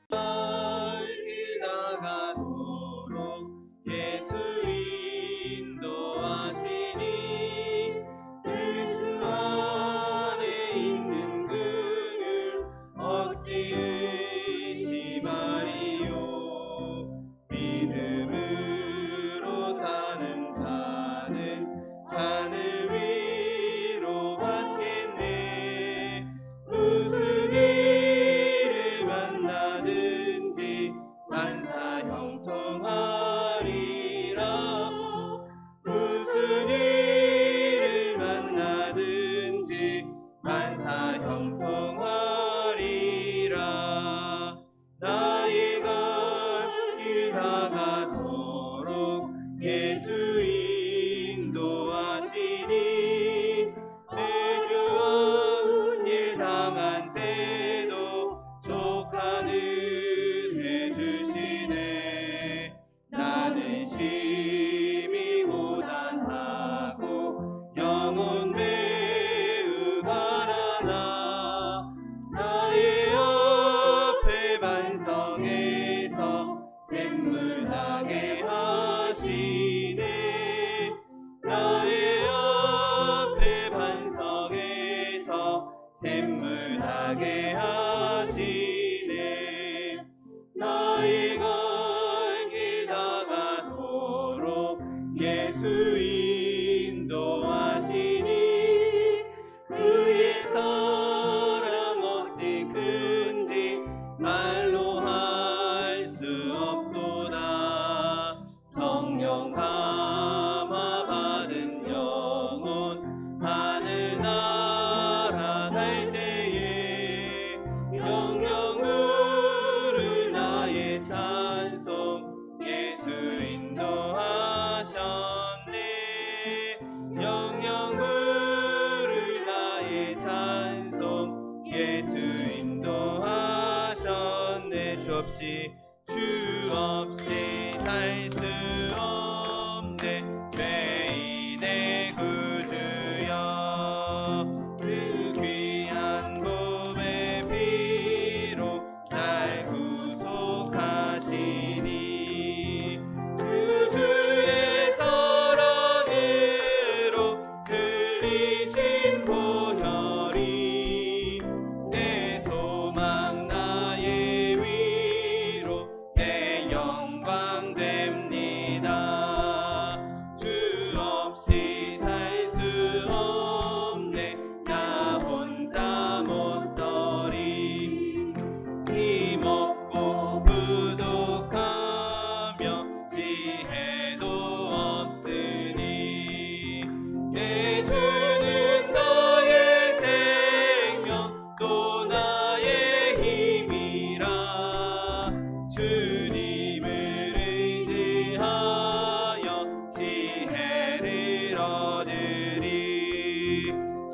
길 나가도록 예수 인도하시니 그리스도 안에 있는 그를 어찌 의심하리요. 믿음으로 사는 자는 하늘 위로 받겠네. 무슨 일을 만나든지 만사 형통하리라. 무슨 일을 만나든지 만사 형통하리라. 나의 갈 길 다가도록 예수 인도하시니 내주와 일 당한 때도 족한 은혜 주시네. 나는 심히 고단하고 영혼 매우 가라나. 나의 앞에 반석에서 샘물 나게 하시네. 나의 앞에 반석에서 샘물 나게 하시네. 나의 갈 길 다가도록 예수 인도하시니 그의 사랑 어찌 큰지 말로 할 수 없도다. 성령 감화 받은 영혼 하늘 날아갈 때에 영영 부를 나의 찬송 예수 인도하셨네. 영영 부를 나의 찬송 예수 인도하셨네. 주 없이 살 수 없네. 죄인의 구주여 그 귀한 몸의 피로 날 구속하시니 그 주의 사랑으로 흘리 살 수 없네 나 혼자 못 서리 힘없고 부족하며 지혜도 없으니 내 주는 나의 생명 또 나의 힘이라 주님을 의지하여 지혜를 얻으리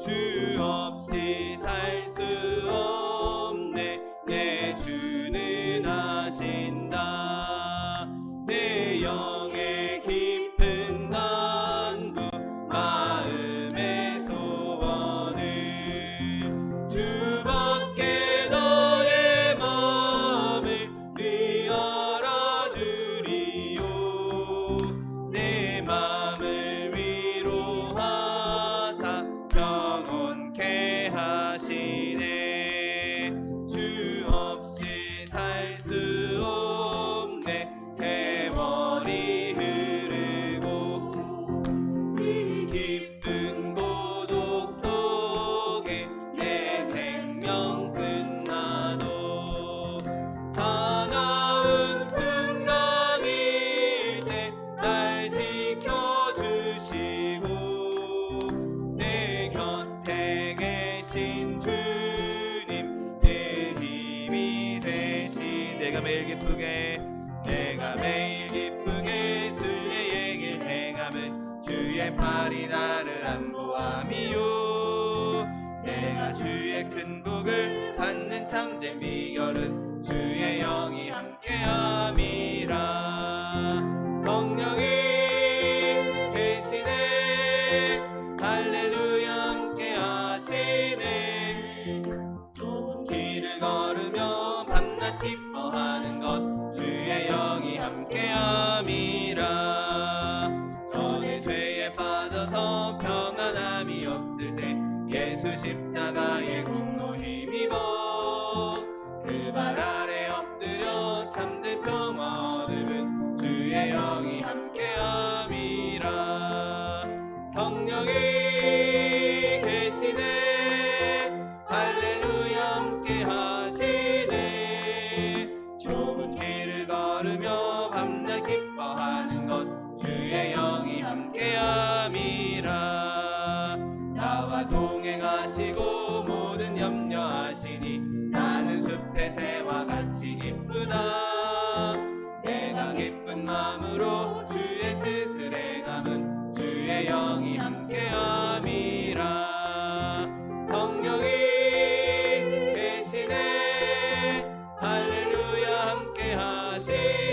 주 없이 살 수 없네 내 주는 아신다 내 영의 깊은 간구 마음의 소원을 주밖에 너의 마음을 위하라 주리요 내 마음을 위로하사 평온케 하시네 주 없이 살 수 없네 세월이 흐르고 이 깊은 고독 속에 내 생명 끝나도 사나운 풍랑일 때 날 지켜주시고 내 곁에 계신 주님 내 힘이 되시 내가 매일 기쁘게 순례의 길 행함은 주의 팔이 나를 안보함이요 내가 주의 큰 복을 받는 참된 비결은 주의 영이 함께함이라 성령이 계시네 할렐루야 함께하시네 좁은 길을 걸으며 밤낮 기뻐하는 것 주의 영이 함께함이라 전에 죄에 빠져서 평안함이 없을 때 예수 십자가의 공로 힘입어 그 발 아래 엎드려 참된 평화 얻음은 주의 영이 함께함이라 성령이 계시네 할렐루야 함께하시네 좁은 길을 걸으며 밤낮 기뻐하는 것 주의 영이 함께함이라 나와 동행하시고 모든 염려하시니 나는 숲의 새와 같이 기쁘다 내가 기쁜 마음으로 주의 뜻을 행함은 주의 영이 함께함이라 성령이 계시네 할렐루야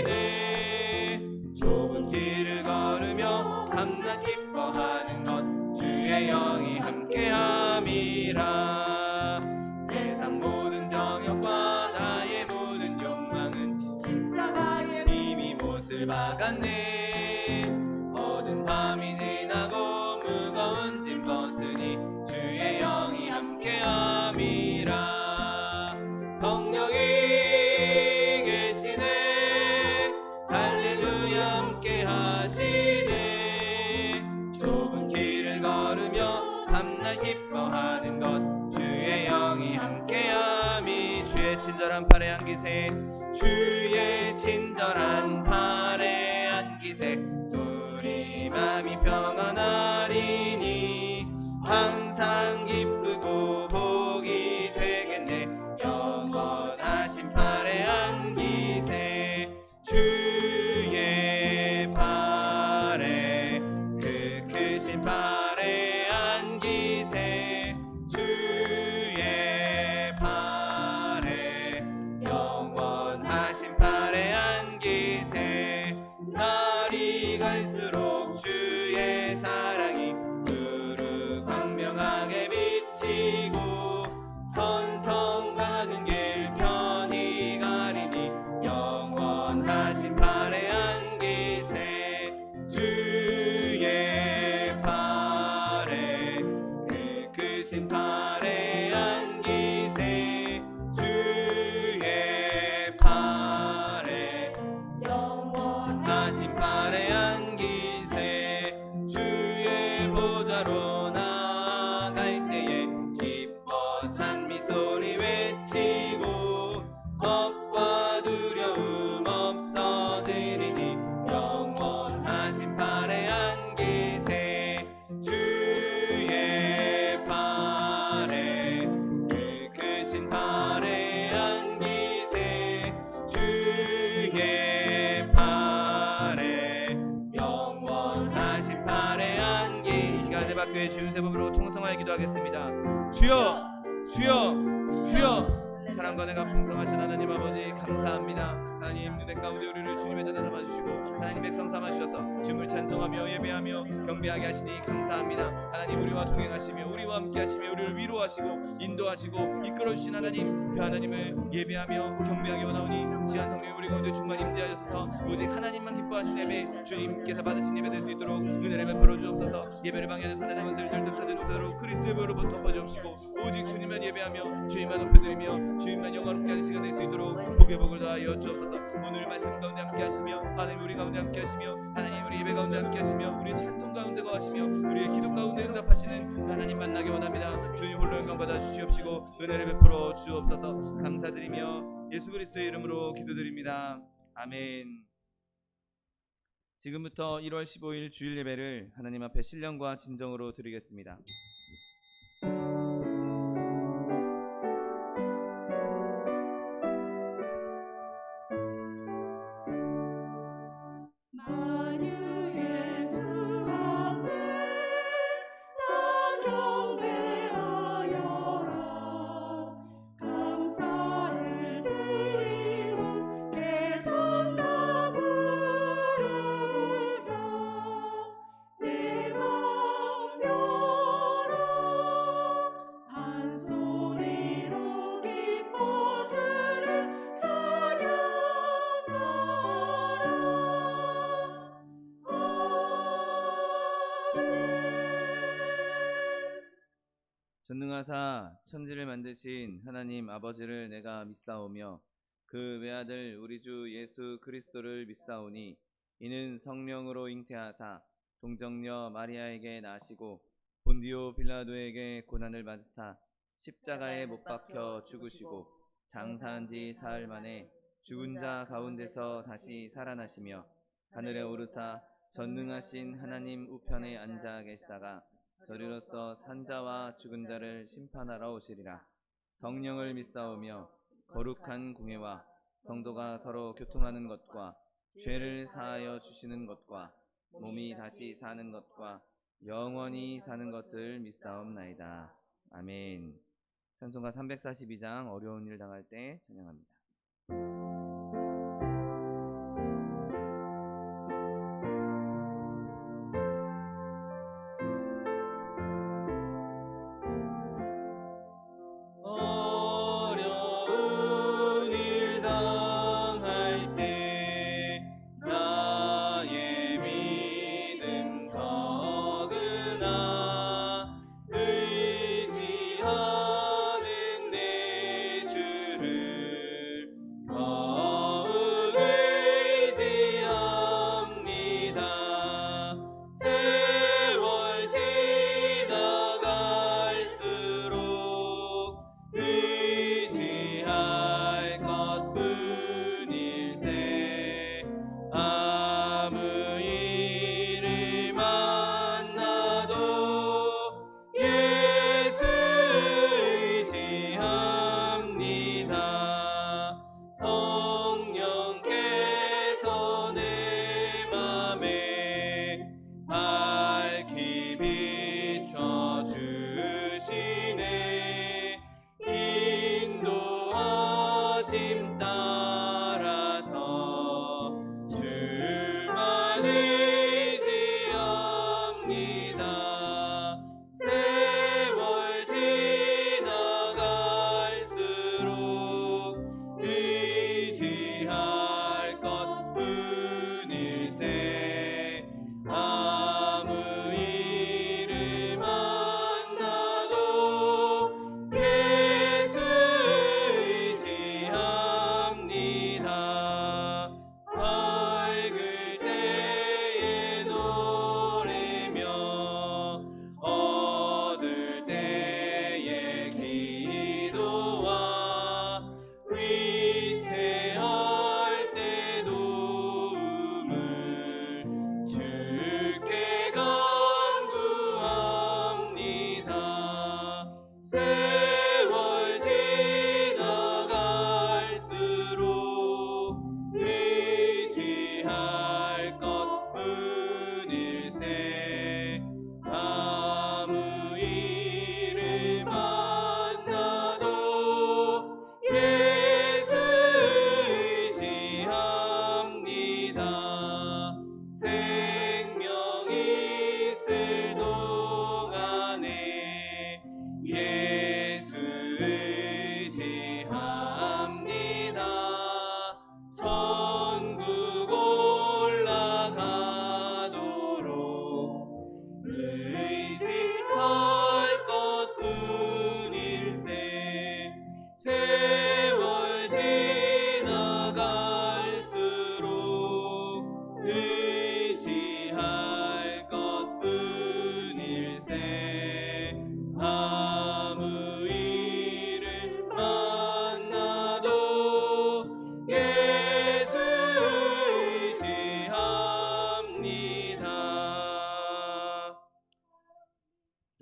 함께하시네 좁은 길을 걸으며 밤낮 기뻐하는 것 주의 영이 함께함이라 세상 모든 정욕과 나의 모든 욕망은 십자가에 이미 못을 박았네 어두운 밤이 지나고 무거운 짐 벗으니 주의 영이 함께함이라 성령이 계시네 할렐루야 함께하시네 좁은 길을 걸으며 밤낮 기뻐하는 것 주의 영이 함께함이 주의 친절한 팔에 안기세 주의 친절한 팔에 안기세 우리 맘이 평안하리니 항상 기쁘고 복이 되겠네 영원하신 팔에 안기세 주의 팔에 그 크신 팔에 안기세 주의 팔에 영원하신 팔에 안기세 날이 갈수록 주의 사랑이 두루 광명하게 비치고 선성 가는 길 편히 가리니 영원하신 팔에 안기세 주의 팔에 그 크신 팔에 안기세 주의 팔에 영원하신 팔에 안기세 주의 보좌로 나갈 때에 기뻐 찬미 소리 외치고 겁과 두려움 없어지리니 영원하신 팔에 안기세 주의 팔에 그 크신 팔에 안기세 주의 팔에 영원하신 팔에 안기. 이 시간에 밖에 주님 세 법으로 통성하여 기도하겠습니다. 주여 주여 주여. 사랑과 내가 풍성하신 하나님 아버지 감사합니다. 하나님 은혜 가운데 우리를 주님의 자녀 삼아주시고 하나님 백성 삼아주셔서 주님을 찬송하며 예배하며 경배하게 하시니 감사합니다. 하나님 우리와 동행하시며 우리와 함께 하시며 우리를 위로하시고 인도하시고 이끌어주신 하나님, 그 하나님을 예배하며 경배하기 원하오니 시간 성령 우리 가운데 충만 임재하셔서 오직 하나님만 기뻐하신 예배 주님께서 받으신 예배 될 수 있도록 은혜를 베풀어 주옵소서. 예배를 방해하는 사단의 권세를 절대하지 못하도록 그리스도의 보혈로 덮어주옵시고 오직 주님만 예배하며 주님만 높여드리며 주님만 영광롭게 하는 시간 될 수 있도록 복의 복을 더하여 주옵소서. 오늘 말씀 가운데 함께 하시며 하나님 우리 가운데 함께 하시며 하나님 우리 예배 가운데 함께 하시며 우리 찬송 가운데 거하시며 우리의 기도 가운데 응답하시는 하나님 만나기 원합니다. 주님 홀로 영광 받아 주시옵시고 은혜를 베풀어 주옵소서. 감사드리며 예수 그리스도의 이름으로 기도드립니다. 아멘. 지금부터 1월 15일 주일 예배를 하나님 앞에 신령과 진정으로 드리겠습니다. 전능하사 천지를 만드신 하나님 아버지를 내가 믿사오며 그 외아들 우리 주 예수 그리스도를 믿사오니 이는 성령으로 잉태하사 동정녀 마리아에게 나시고 본디오 빌라도에게 고난을 받으사 십자가에 못 박혀 죽으시고 장사한 지 사흘 만에 죽은 자 가운데서 다시 살아나시며 하늘에 오르사 전능하신 하나님 우편에 앉아 계시다가 저리로서 산자와 죽은 자를 심판하러 오시리라. 성령을 믿사오며 거룩한 공회와 성도가 서로 교통하는 것과 죄를 사하여 주시는 것과 몸이 다시 사는 것과 영원히 사는 것을 믿사옵나이다. 아멘. 찬송가 342장 어려운 일 당할 때 찬양합니다. 의지하는 내 주를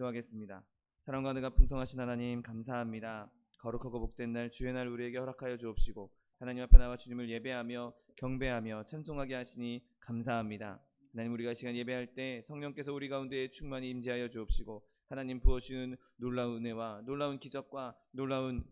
기도하겠습니다. 사랑과 은혜가 풍성하신 하나님 감사합니다. 거룩하고 복된 날 주의 날 우리에게 허락하여 주옵시고 하나님 앞에 나와 주님을 예배하며 경배하며 찬송하게 하시니 감사합니다. 하나님, 우리가 시간 예배할 때 성령께서 우리 가운데 충만히 임재하여 주옵시고 하나님 부어주시는 놀라운 은혜와 놀라운 기적과 놀라운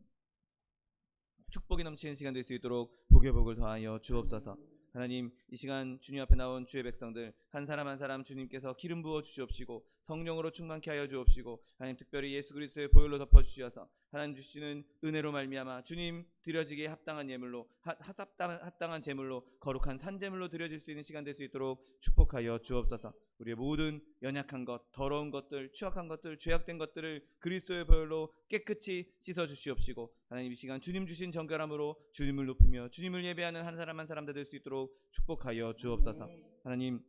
축복이 넘치는 시간 될 수 있도록 복의 복을 더하여 주옵소서. 하나님, 이 시간 주님 앞에 나온 주의 백성들 한 사람 한 사람 주님께서 기름 부어 주시옵시고 성령으로 충만케 하여 주옵시고 하나님, 특별히 예수 그리스도의 보혈로 덮어 주시어서 하나님 주시는 은혜로 말미암아 주님 드려지기에 합당한 예물로 합당한 제물로 거룩한 산제물로 드려질 수 있는 시간 될 수 있도록 축복하여 주옵소서. 우리의 모든 연약한 것, 더러운 것들, 추악한 것들, 죄악된 것들을 그리스도의 보혈로 깨끗이 씻어 주시옵시고 하나님, 이 시간 주님 주신 정결함으로 주님을 높이며 주님을 예배하는 한 사람 한 사람 될 수 있도록 축복하여 주옵소서. 하나님,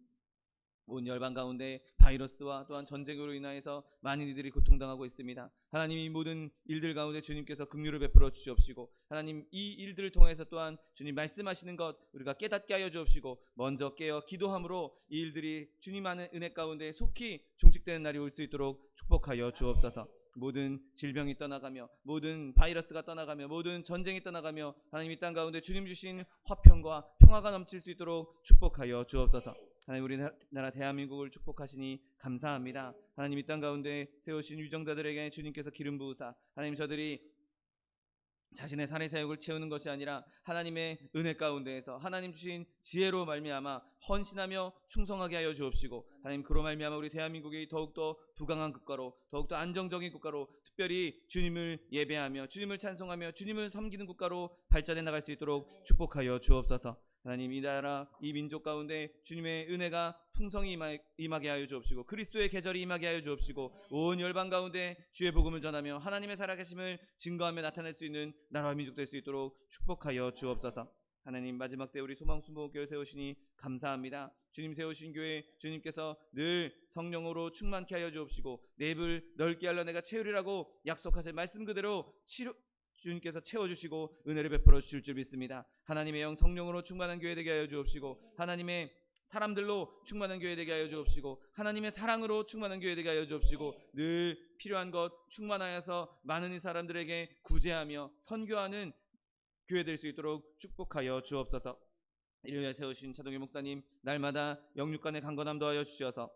온 열방 가운데 바이러스와 또한 전쟁으로 인하여서 많은 이들이 고통당하고 있습니다. 하나님, 이 모든 일들 가운데 주님께서 긍휼을 베풀어 주시옵시고 하나님, 이 일들을 통해서 또한 주님 말씀하시는 것 우리가 깨닫게 하여 주옵시고 먼저 깨어 기도함으로 이 일들이 주님 아는 은혜 가운데 속히 종식되는 날이 올 수 있도록 축복하여 주옵소서. 모든 질병이 떠나가며 모든 바이러스가 떠나가며 모든 전쟁이 떠나가며 하나님, 이 땅 가운데 주님 주신 화평과 평화가 넘칠 수 있도록 축복하여 주옵소서. 하나님, 우리나라 대한민국을 축복하시니 감사합니다. 하나님, 이 땅 가운데 세우신 유정자들에게 주님께서 기름 부으사 하나님, 저들이 자신의 사내 사역을 채우는 것이 아니라 하나님의 은혜 가운데에서 하나님 주신 지혜로 말미암아 헌신하며 충성하게 하여 주옵시고 하나님, 그로 말미암아 우리 대한민국이 더욱더 부강한 국가로 더욱더 안정적인 국가로 특별히 주님을 예배하며 주님을 찬송하며 주님을 섬기는 국가로 발전해 나갈 수 있도록 축복하여 주옵소서. 하나님, 이 나라 이 민족 가운데 주님의 은혜가 풍성히 임하게 하여 주옵시고 그리스도의 계절이 임하게 하여 주옵시고 온 열방 가운데 주의 복음을 전하며 하나님의 살아계심을 증거하며 나타낼 수 있는 나라와 민족 될 수 있도록 축복하여 주옵소서. 하나님, 마지막 때 우리 소망순복교회 세우시니 감사합니다. 주님 세우신 교회 주님께서 늘 성령으로 충만케 하여 주옵시고 내 입을 넓게 하려 내가 채우리라고 약속하신 말씀 그대로 주님께서 채워주시고 은혜를 베풀어 주실 줄 믿습니다. 하나님의 영 성령으로 충만한 교회 되게 하여 주옵시고 하나님의 사람들로 충만한 교회 되게 하여 주옵시고 하나님의 사랑으로 충만한 교회 되게 하여 주옵시고 늘 필요한 것 충만하여서 많은 이 사람들에게 구제하며 선교하는 교회 될 수 있도록 축복하여 주옵소서. 이를 세우신 차동일 목사님 날마다 영육간의 강건함 더하여 주시어서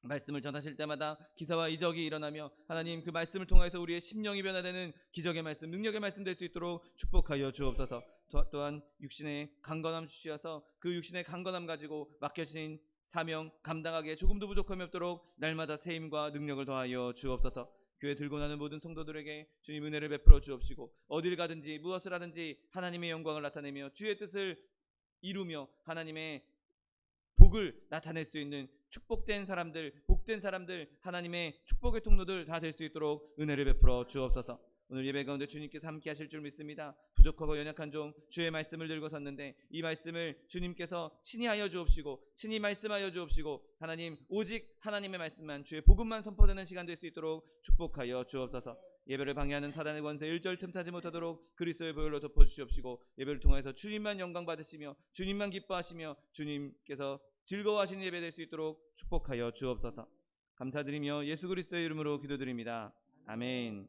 말씀을 전하실 때마다 기사와 이적이 일어나며 하나님, 그 말씀을 통해서 우리의 심령이 변화되는 기적의 말씀, 능력의 말씀 될 수 있도록 축복하여 주옵소서. 또한 육신의 강건함 주시어서 그 육신의 강건함 가지고 맡겨진 사명 감당하기에 조금도 부족함이 없도록 날마다 세임과 능력을 더하여 주옵소서. 교회 들고 나는 모든 성도들에게 주님 은혜를 베풀어 주옵시고 어딜 가든지 무엇을 하든지 하나님의 영광을 나타내며 주의 뜻을 이루며 하나님의 복을 나타낼 수 있는 축복된 사람들, 복된 사람들, 하나님의 축복의 통로들 다 될 수 있도록 은혜를 베풀어 주옵소서. 오늘 예배 가운데 주님께서 함께 하실 줄 믿습니다. 부족하고 연약한 종 주의 말씀을 들고 섰는데 이 말씀을 주님께서 친히 하여 주옵시고 친히 말씀하여 주옵시고 하나님, 오직 하나님의 말씀만 주의 복음만 선포되는 시간 될 수 있도록 축복하여 주옵소서. 예배를 방해하는 사단의 권세 일절 틈타지 못하도록 그리스도의 보혈로 덮어주시옵시고 예배를 통해서 주님만 영광 받으시며 주님만 기뻐하시며 주님께서 즐거워하시는 예배 될 수 있도록 축복하여 주옵소서. 감사드리며 예수 그리스도의 이름으로 기도드립니다. 아멘.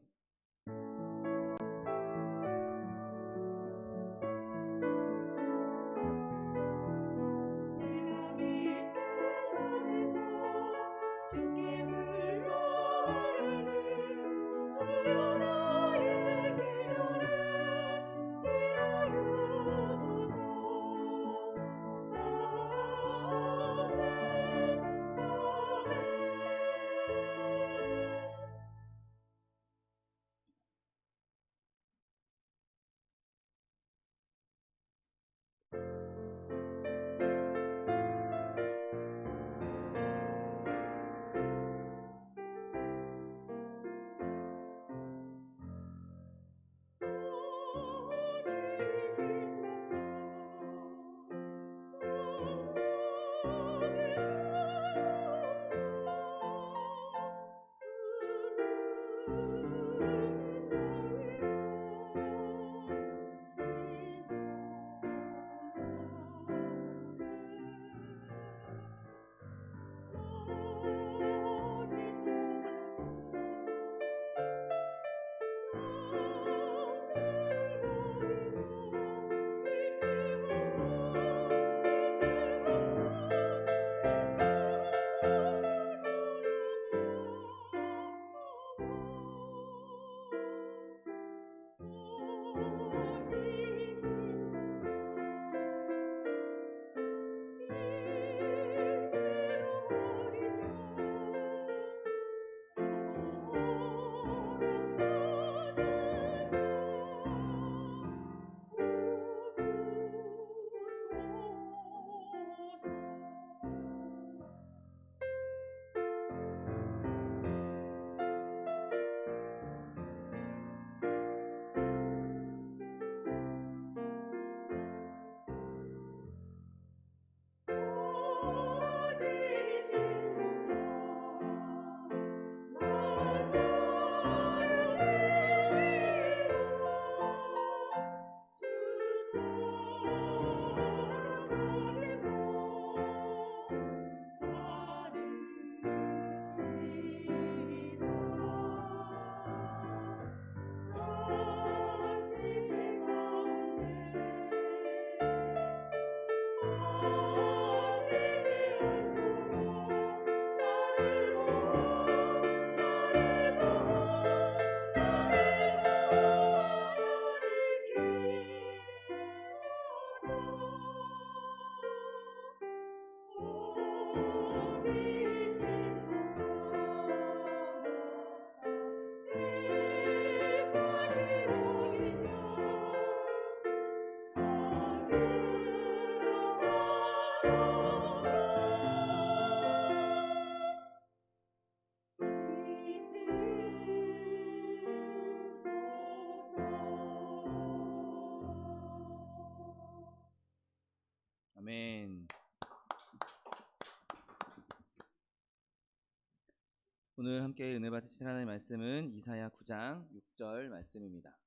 오늘 함께 은혜 받으실 하나님의 말씀은 이사야 9장 6절 말씀입니다.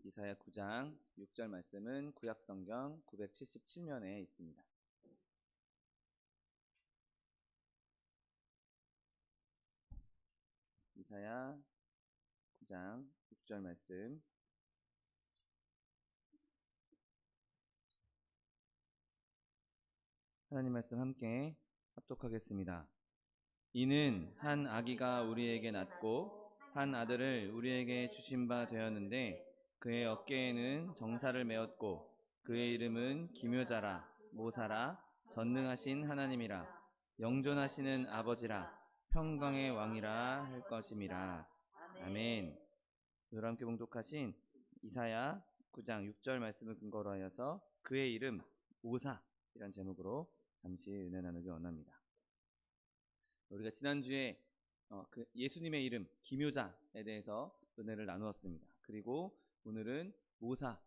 이사야 9장 6절 말씀은 구약성경 977면에 있습니다. 이사야 9장 6절 말씀, 하나님 말씀 함께 합독하겠습니다. 이는 한 아기가 우리에게 낳고 한 아들을 우리에게 주신 바 되었는데 그의 어깨에는 정사를 메었고 그의 이름은 기묘자라, 모사라, 전능하신 하나님이라, 영존하시는 아버지라, 평강의 왕이라 할 것임이라. 아멘. 오늘 함께 봉독하신 이사야 9장 6절 말씀을 근거로 하여서 그의 이름 모사이란 제목으로 잠시 은혜 나누기 원합니다. 우리가 지난주에 그 예수님의 이름 기묘자에 대해서 은혜를 나누었습니다. 그리고 오늘은 모사,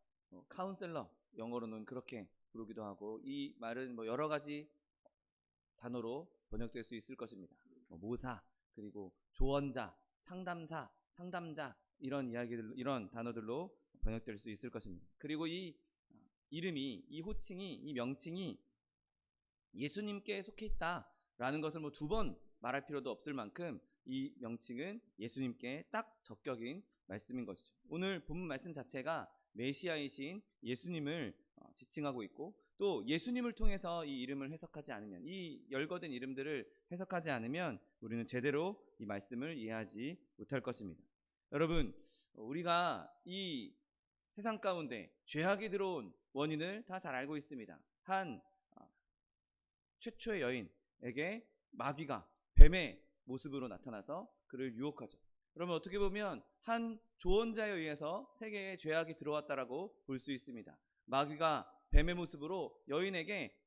카운셀러, 영어로는 그렇게 부르기도 하고, 이 말은 여러 가지 단어로 번역될 수 있을 것입니다. 모사, 그리고 조언자, 상담사, 상담자, 이런 이야기들, 이런 단어들로 번역될 수 있을 것입니다. 그리고 이 이름이, 이 호칭이, 이 명칭이 예수님께 속해 있다라는 것을 두 번 말할 필요도 없을 만큼 이 명칭은 예수님께 딱 적격인 말씀인 것이죠. 오늘 본문 말씀 자체가 메시아이신 예수님을 지칭하고 있고, 또 예수님을 통해서 이 이름을 해석하지 않으면, 이 열거된 이름들을 해석하지 않으면 우리는 제대로 이 말씀을 이해하지 못할 것입니다. 여러분, 우리가 이 세상 가운데 죄악이 들어온 원인을 다 잘 알고 있습니다. 한 최초의 여인에게 마귀가 뱀의 모습으로 나타나서 그를 유혹하죠. 그러면 어떻게 보면 한 조언자에 의해서 세계에 죄악이 들어왔다라고 볼 수 있습니다. 마귀가 뱀의 모습으로 여인에게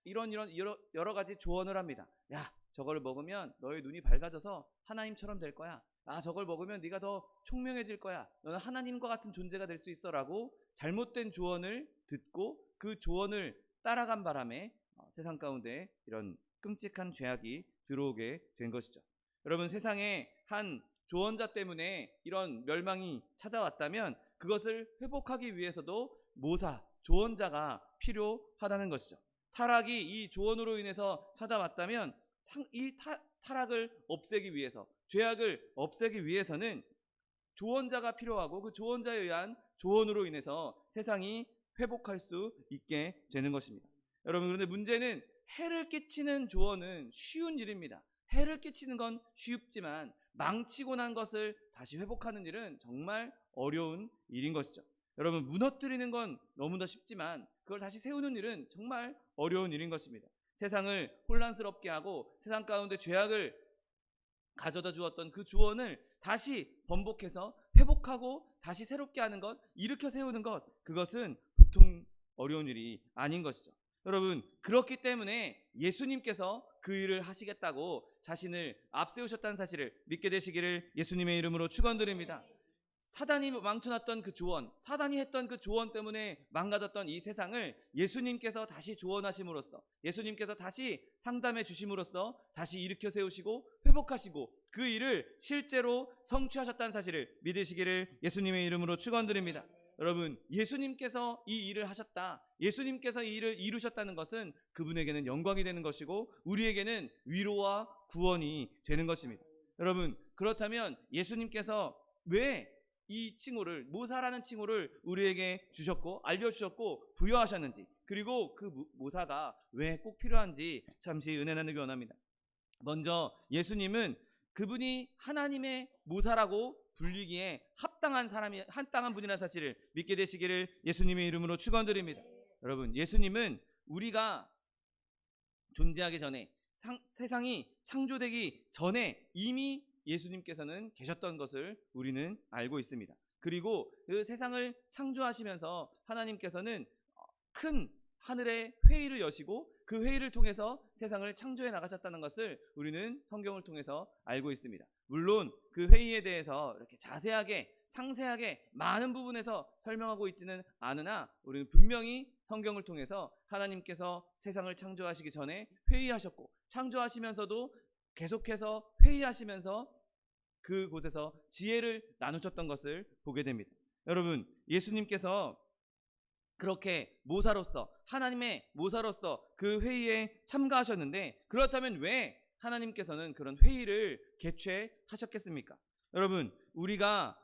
이런 여러 가지 조언을 합니다. 야, 저걸 먹으면 너의 눈이 밝아져서 하나님처럼 될 거야. 저걸 먹으면 네가 더 총명해질 거야. 너는 하나님과 같은 존재가 될 수 있어 라고 잘못된 조언을 듣고 그 조언을 따라간 바람에 세상 가운데 이런 끔찍한 죄악이 들어오게 된 것이죠. 여러분, 세상에 한 조언자 때문에 이런 멸망이 찾아왔다면 그것을 회복하기 위해서도 모사, 조언자가 필요하다는 것이죠. 타락이 이 조언으로 인해서 찾아왔다면 이 타락을 없애기 위해서, 죄악을 없애기 위해서는 조언자가 필요하고, 그 조언자에 의한 조언으로 인해서 세상이 회복할 수 있게 되는 것입니다. 여러분, 그런데 문제는 해를 끼치는 조언은 쉬운 일입니다. 해를 끼치는 건 쉽지만 망치고 난 것을 다시 회복하는 일은 정말 어려운 일인 것이죠. 여러분, 무너뜨리는 건 너무나 쉽지만 그걸 다시 세우는 일은 정말 어려운 일인 것입니다. 세상을 혼란스럽게 하고 세상 가운데 죄악을 가져다 주었던 그 조언을 다시 번복해서 회복하고 다시 새롭게 하는 것, 일으켜 세우는 것, 그것은 보통 어려운 일이 아닌 것이죠. 여러분, 그렇기 때문에 예수님께서 그 일을 하시겠다고 자신을 앞세우셨다는 사실을 믿게 되시기를 예수님의 이름으로 축원드립니다. 사단이 망쳐놨던 그 조언, 사단이 했던 그 조언 때문에 망가졌던 이 세상을 예수님께서 다시 조언하심으로써, 예수님께서 다시 상담해 주심으로써 다시 일으켜 세우시고 회복하시고 그 일을 실제로 성취하셨다는 사실을 믿으시기를 예수님의 이름으로 축원드립니다. 여러분, 예수님께서 이 일을 하셨다, 예수님께서 이 일을 이루셨다는 것은 그분에게는 영광이 되는 것이고 우리에게는 위로와 구원이 되는 것입니다. 여러분, 그렇다면 예수님께서 왜 이 칭호를, 모사라는 칭호를 우리에게 주셨고 알려주셨고 부여하셨는지, 그리고 그 모사가 왜 꼭 필요한지 잠시 은혜 나누기 원합니다. 먼저 예수님은 그분이 하나님의 모사라고 불리기에 합당한 분이라는 사실을 믿게 되시기를 예수님의 이름으로 축원드립니다. 여러분, 예수님은 우리가 존재하기 전에, 세상이 창조되기 전에 이미 예수님께서는 계셨던 것을 우리는 알고 있습니다. 그리고 그 세상을 창조하시면서 하나님께서는 큰 하늘의 회의를 여시고 그 회의를 통해서 세상을 창조해 나가셨다는 것을 우리는 성경을 통해서 알고 있습니다. 물론 그 회의에 대해서 이렇게 자세하게 상세하게 많은 부분에서 설명하고 있지는 않으나 우리는 분명히 성경을 통해서 하나님께서 세상을 창조하시기 전에 회의하셨고 창조하시면서도 계속해서 회의하시면서 그곳에서 지혜를 나누셨던 것을 보게 됩니다. 여러분, 예수님께서 그렇게 모사로서, 하나님의 모사로서 그 회의에 참가하셨는데, 그렇다면 왜 하나님께서는 그런 회의를 개최하셨겠습니까? 여러분, 우리가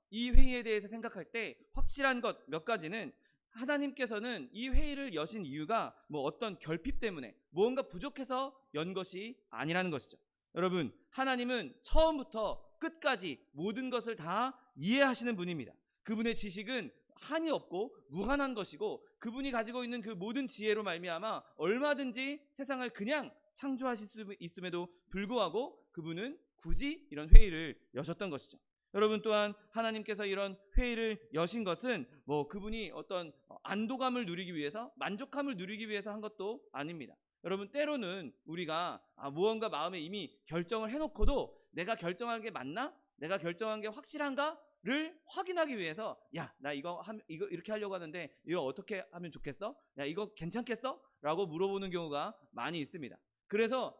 이 회의에 대해서 생각할 때 확실한 것 몇 가지는, 하나님께서는 이 회의를 여신 이유가 뭐 어떤 결핍 때문에 무언가 부족해서 연 것이 아니라는 것이죠. 여러분, 하나님은 처음부터 끝까지 모든 것을 다 이해하시는 분입니다. 그분의 지식은 한이 없고 무한한 것이고, 그분이 가지고 있는 그 모든 지혜로 말미암아 얼마든지 세상을 그냥 창조하실 수 있음에도 불구하고 그분은 굳이 이런 회의를 여셨던 것이죠. 여러분, 또한 하나님께서 이런 회의를 여신 것은 뭐 그분이 어떤 안도감을 누리기 위해서, 만족함을 누리기 위해서 한 것도 아닙니다. 여러분, 때로는 우리가 무언가 마음에 이미 결정을 해놓고도 내가 결정한 게 맞나? 내가 결정한 게 확실한가?를 확인하기 위해서, 야, 나 이거 이렇게 하려고 하는데 이거 어떻게 하면 좋겠어? 야, 이거 괜찮겠어? 라고 물어보는 경우가 많이 있습니다. 그래서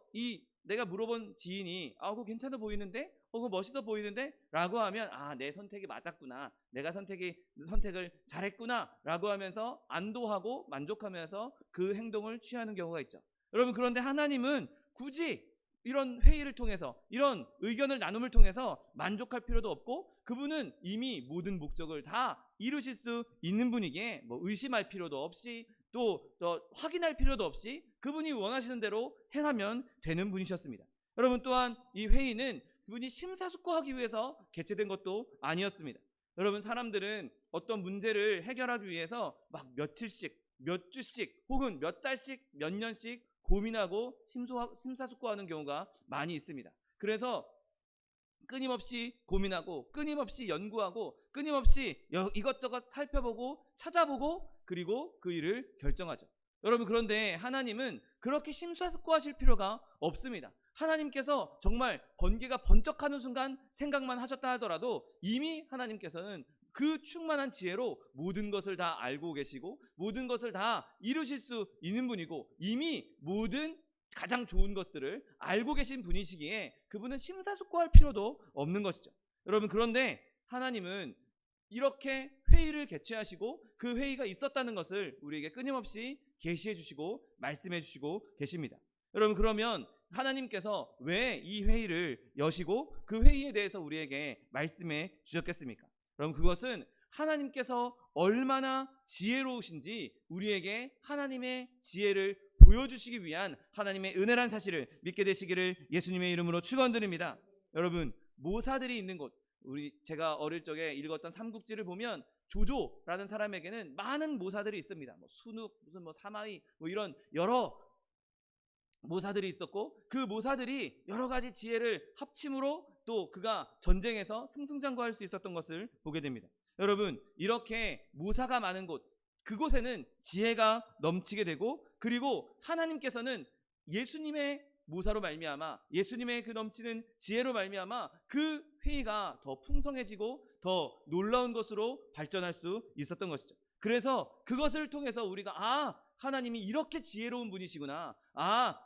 내가 물어본 지인이 그거 괜찮아 보이는데? 그거 멋있어 보이는데? 라고 하면 내 선택이 맞았구나, 내가 선택을 잘했구나 라고 하면서 안도하고 만족하면서 그 행동을 취하는 경우가 있죠. 여러분, 그런데 하나님은 굳이 이런 회의를 통해서, 이런 의견을 나눔을 통해서 만족할 필요도 없고, 그분은 이미 모든 목적을 다 이루실 수 있는 분이기에 뭐 의심할 필요도 없이 또 확인할 필요도 없이 그분이 원하시는 대로 행하면 되는 분이셨습니다. 여러분, 또한 이 회의는 그분이 심사숙고하기 위해서 개최된 것도 아니었습니다. 여러분, 사람들은 어떤 문제를 해결하기 위해서 막 며칠씩, 몇 주씩, 혹은 몇 달씩, 몇 년씩 고민하고 심사숙고하는 경우가 많이 있습니다. 그래서 끊임없이 고민하고, 끊임없이 연구하고, 끊임없이 이것저것 살펴보고 찾아보고, 그리고 그 일을 결정하죠. 여러분, 그런데 하나님은 그렇게 심사숙고하실 필요가 없습니다. 하나님께서 정말 번개가 번쩍하는 순간 생각만 하셨다 하더라도 이미 하나님께서는 그 충만한 지혜로 모든 것을 다 알고 계시고 모든 것을 다 이루실 수 있는 분이고, 이미 모든 가장 좋은 것들을 알고 계신 분이시기에 그분은 심사숙고할 필요도 없는 것이죠. 여러분, 그런데 하나님은 이렇게 회의를 개최하시고 그 회의가 있었다는 것을 우리에게 끊임없이 계시해 주시고 말씀해 주시고 계십니다. 여러분, 그러면 하나님께서 왜 이 회의를 여시고 그 회의에 대해서 우리에게 말씀해 주셨겠습니까? 그럼 그것은 하나님께서 얼마나 지혜로우신지 우리에게 하나님의 지혜를 보여주시기 위한 하나님의 은혜란 사실을 믿게 되시기를 예수님의 이름으로 축원드립니다. 여러분, 모사들이 있는 곳, 제가 어릴 적에 읽었던 삼국지를 보면 조조라는 사람에게는 많은 모사들이 있습니다. 뭐 순욱, 무슨 뭐 사마위, 뭐 이런 여러 모사들이 있었고, 그 모사들이 여러 가지 지혜를 합침으로 또 그가 전쟁에서 승승장구할 수 있었던 것을 보게 됩니다. 여러분, 이렇게 모사가 많은 곳, 그곳에는 지혜가 넘치게 되고, 그리고 하나님께서는 예수님의 모사로 말미암아, 예수님의 그 넘치는 지혜로 말미암아 그 회의가 더 풍성해지고 더 놀라운 것으로 발전할 수 있었던 것이죠. 그래서 그것을 통해서 우리가 하나님이 이렇게 지혜로운 분이시구나,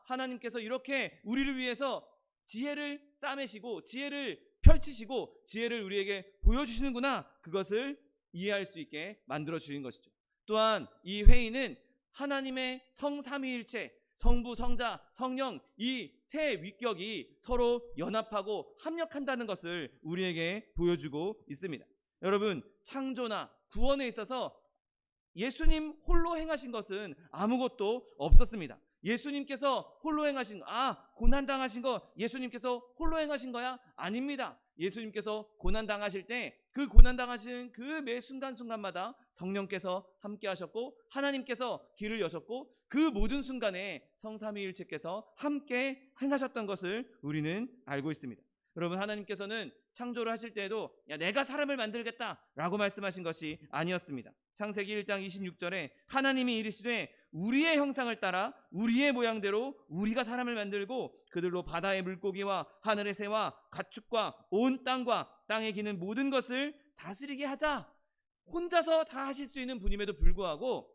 하나님께서 이렇게 우리를 위해서 지혜를 싸매시고 지혜를 펼치시고 지혜를 우리에게 보여주시는구나, 그것을 이해할 수 있게 만들어 주신 것이죠. 또한 이 회의는 하나님의 성삼위일체, 성부, 성자, 성령, 이 세 위격이 서로 연합하고 합력한다는 것을 우리에게 보여주고 있습니다. 여러분, 창조나 구원에 있어서 예수님 홀로 행하신 것은 아무것도 없었습니다. 예수님께서 홀로 행하신 고난당하신 거 예수님께서 홀로 행하신 거야? 아닙니다. 예수님께서 고난당하실 때 그 고난당하신 그 매 순간순간마다 성령께서 함께 하셨고 하나님께서 길을 여셨고 그 모든 순간에 성삼위일체께서 함께 행하셨던 것을 우리는 알고 있습니다. 여러분, 하나님께서는 창조를 하실 때에도 내가 사람을 만들겠다라고 말씀하신 것이 아니었습니다. 창세기 1장 26절에 하나님이 이르시되 우리의 형상을 따라 우리의 모양대로 우리가 사람을 만들고 그들로 바다의 물고기와 하늘의 새와 가축과 온 땅과 땅에 기는 모든 것을 다스리게 하자. 혼자서 다 하실 수 있는 분임에도 불구하고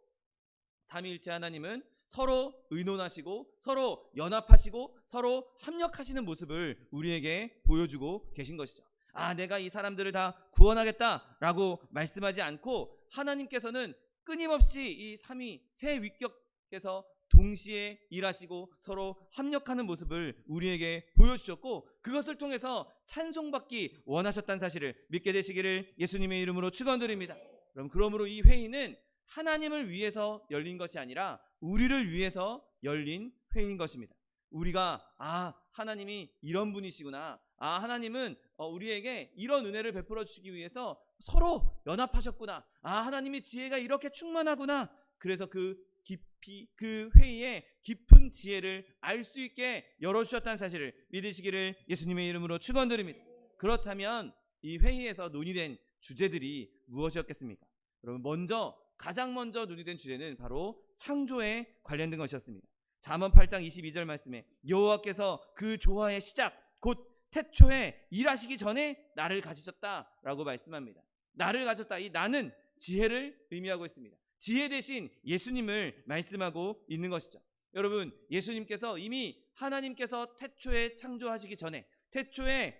삼위일체 하나님은 서로 의논하시고 서로 연합하시고 서로 협력하시는 모습을 우리에게 보여주고 계신 것이죠. 내가 이 사람들을 다 구원하겠다라고 말씀하지 않고 하나님께서는 끊임없이 이 삼위 세 위격께서 동시에 일하시고 서로 협력하는 모습을 우리에게 보여주셨고, 그것을 통해서 찬송받기 원하셨다는 사실을 믿게 되시기를 예수님의 이름으로 축원드립니다. 그러므로 이 회의는 하나님을 위해서 열린 것이 아니라 우리를 위해서 열린 회의인 것입니다. 우리가 하나님이 이런 분이시구나, 하나님은 우리에게 이런 은혜를 베풀어 주시기 위해서 서로 연합하셨구나, 하나님이 지혜가 이렇게 충만하구나, 그래서 그 회의의 깊은 지혜를 알 수 있게 열어주셨다는 사실을 믿으시기를 예수님의 이름으로 축원드립니다. 그렇다면 이 회의에서 논의된 주제들이 무엇이었겠습니까? 여러분, 가장 먼저 논의된 주제는 바로 창조에 관련된 것이었습니다. 잠언 8장 22절 말씀에 여호와께서 그 조화의 시작 곧 태초에 일하시기 전에 나를 가지셨다라고 말씀합니다. 나를 가졌다, 이 나는 지혜를 의미하고 있습니다. 지혜 대신 예수님을 말씀하고 있는 것이죠. 여러분, 예수님께서 이미 하나님께서 태초에 창조하시기 전에, 태초에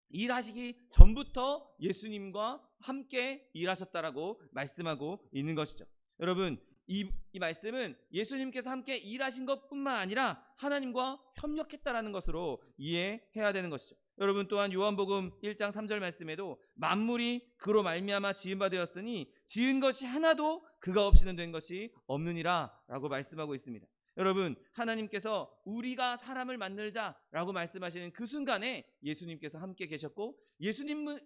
일하시기 전부터 예수님과 함께 일하셨다라고 말씀하고 있는 것이죠. 여러분, 이 말씀은 예수님께서 함께 일하신 것뿐만 아니라 하나님과 협력했다라는 것으로 이해해야 되는 것이죠. 여러분, 또한 요한복음 1장 3절 말씀에도 만물이 그로 말미암아 지은 바 되었으니 지은 것이 하나도 그가 없이는 된 것이 없느니라 라고 말씀하고 있습니다. 여러분, 하나님께서 우리가 사람을 만들자라고 말씀하시는 그 순간에 예수님께서 함께 계셨고, 예수님을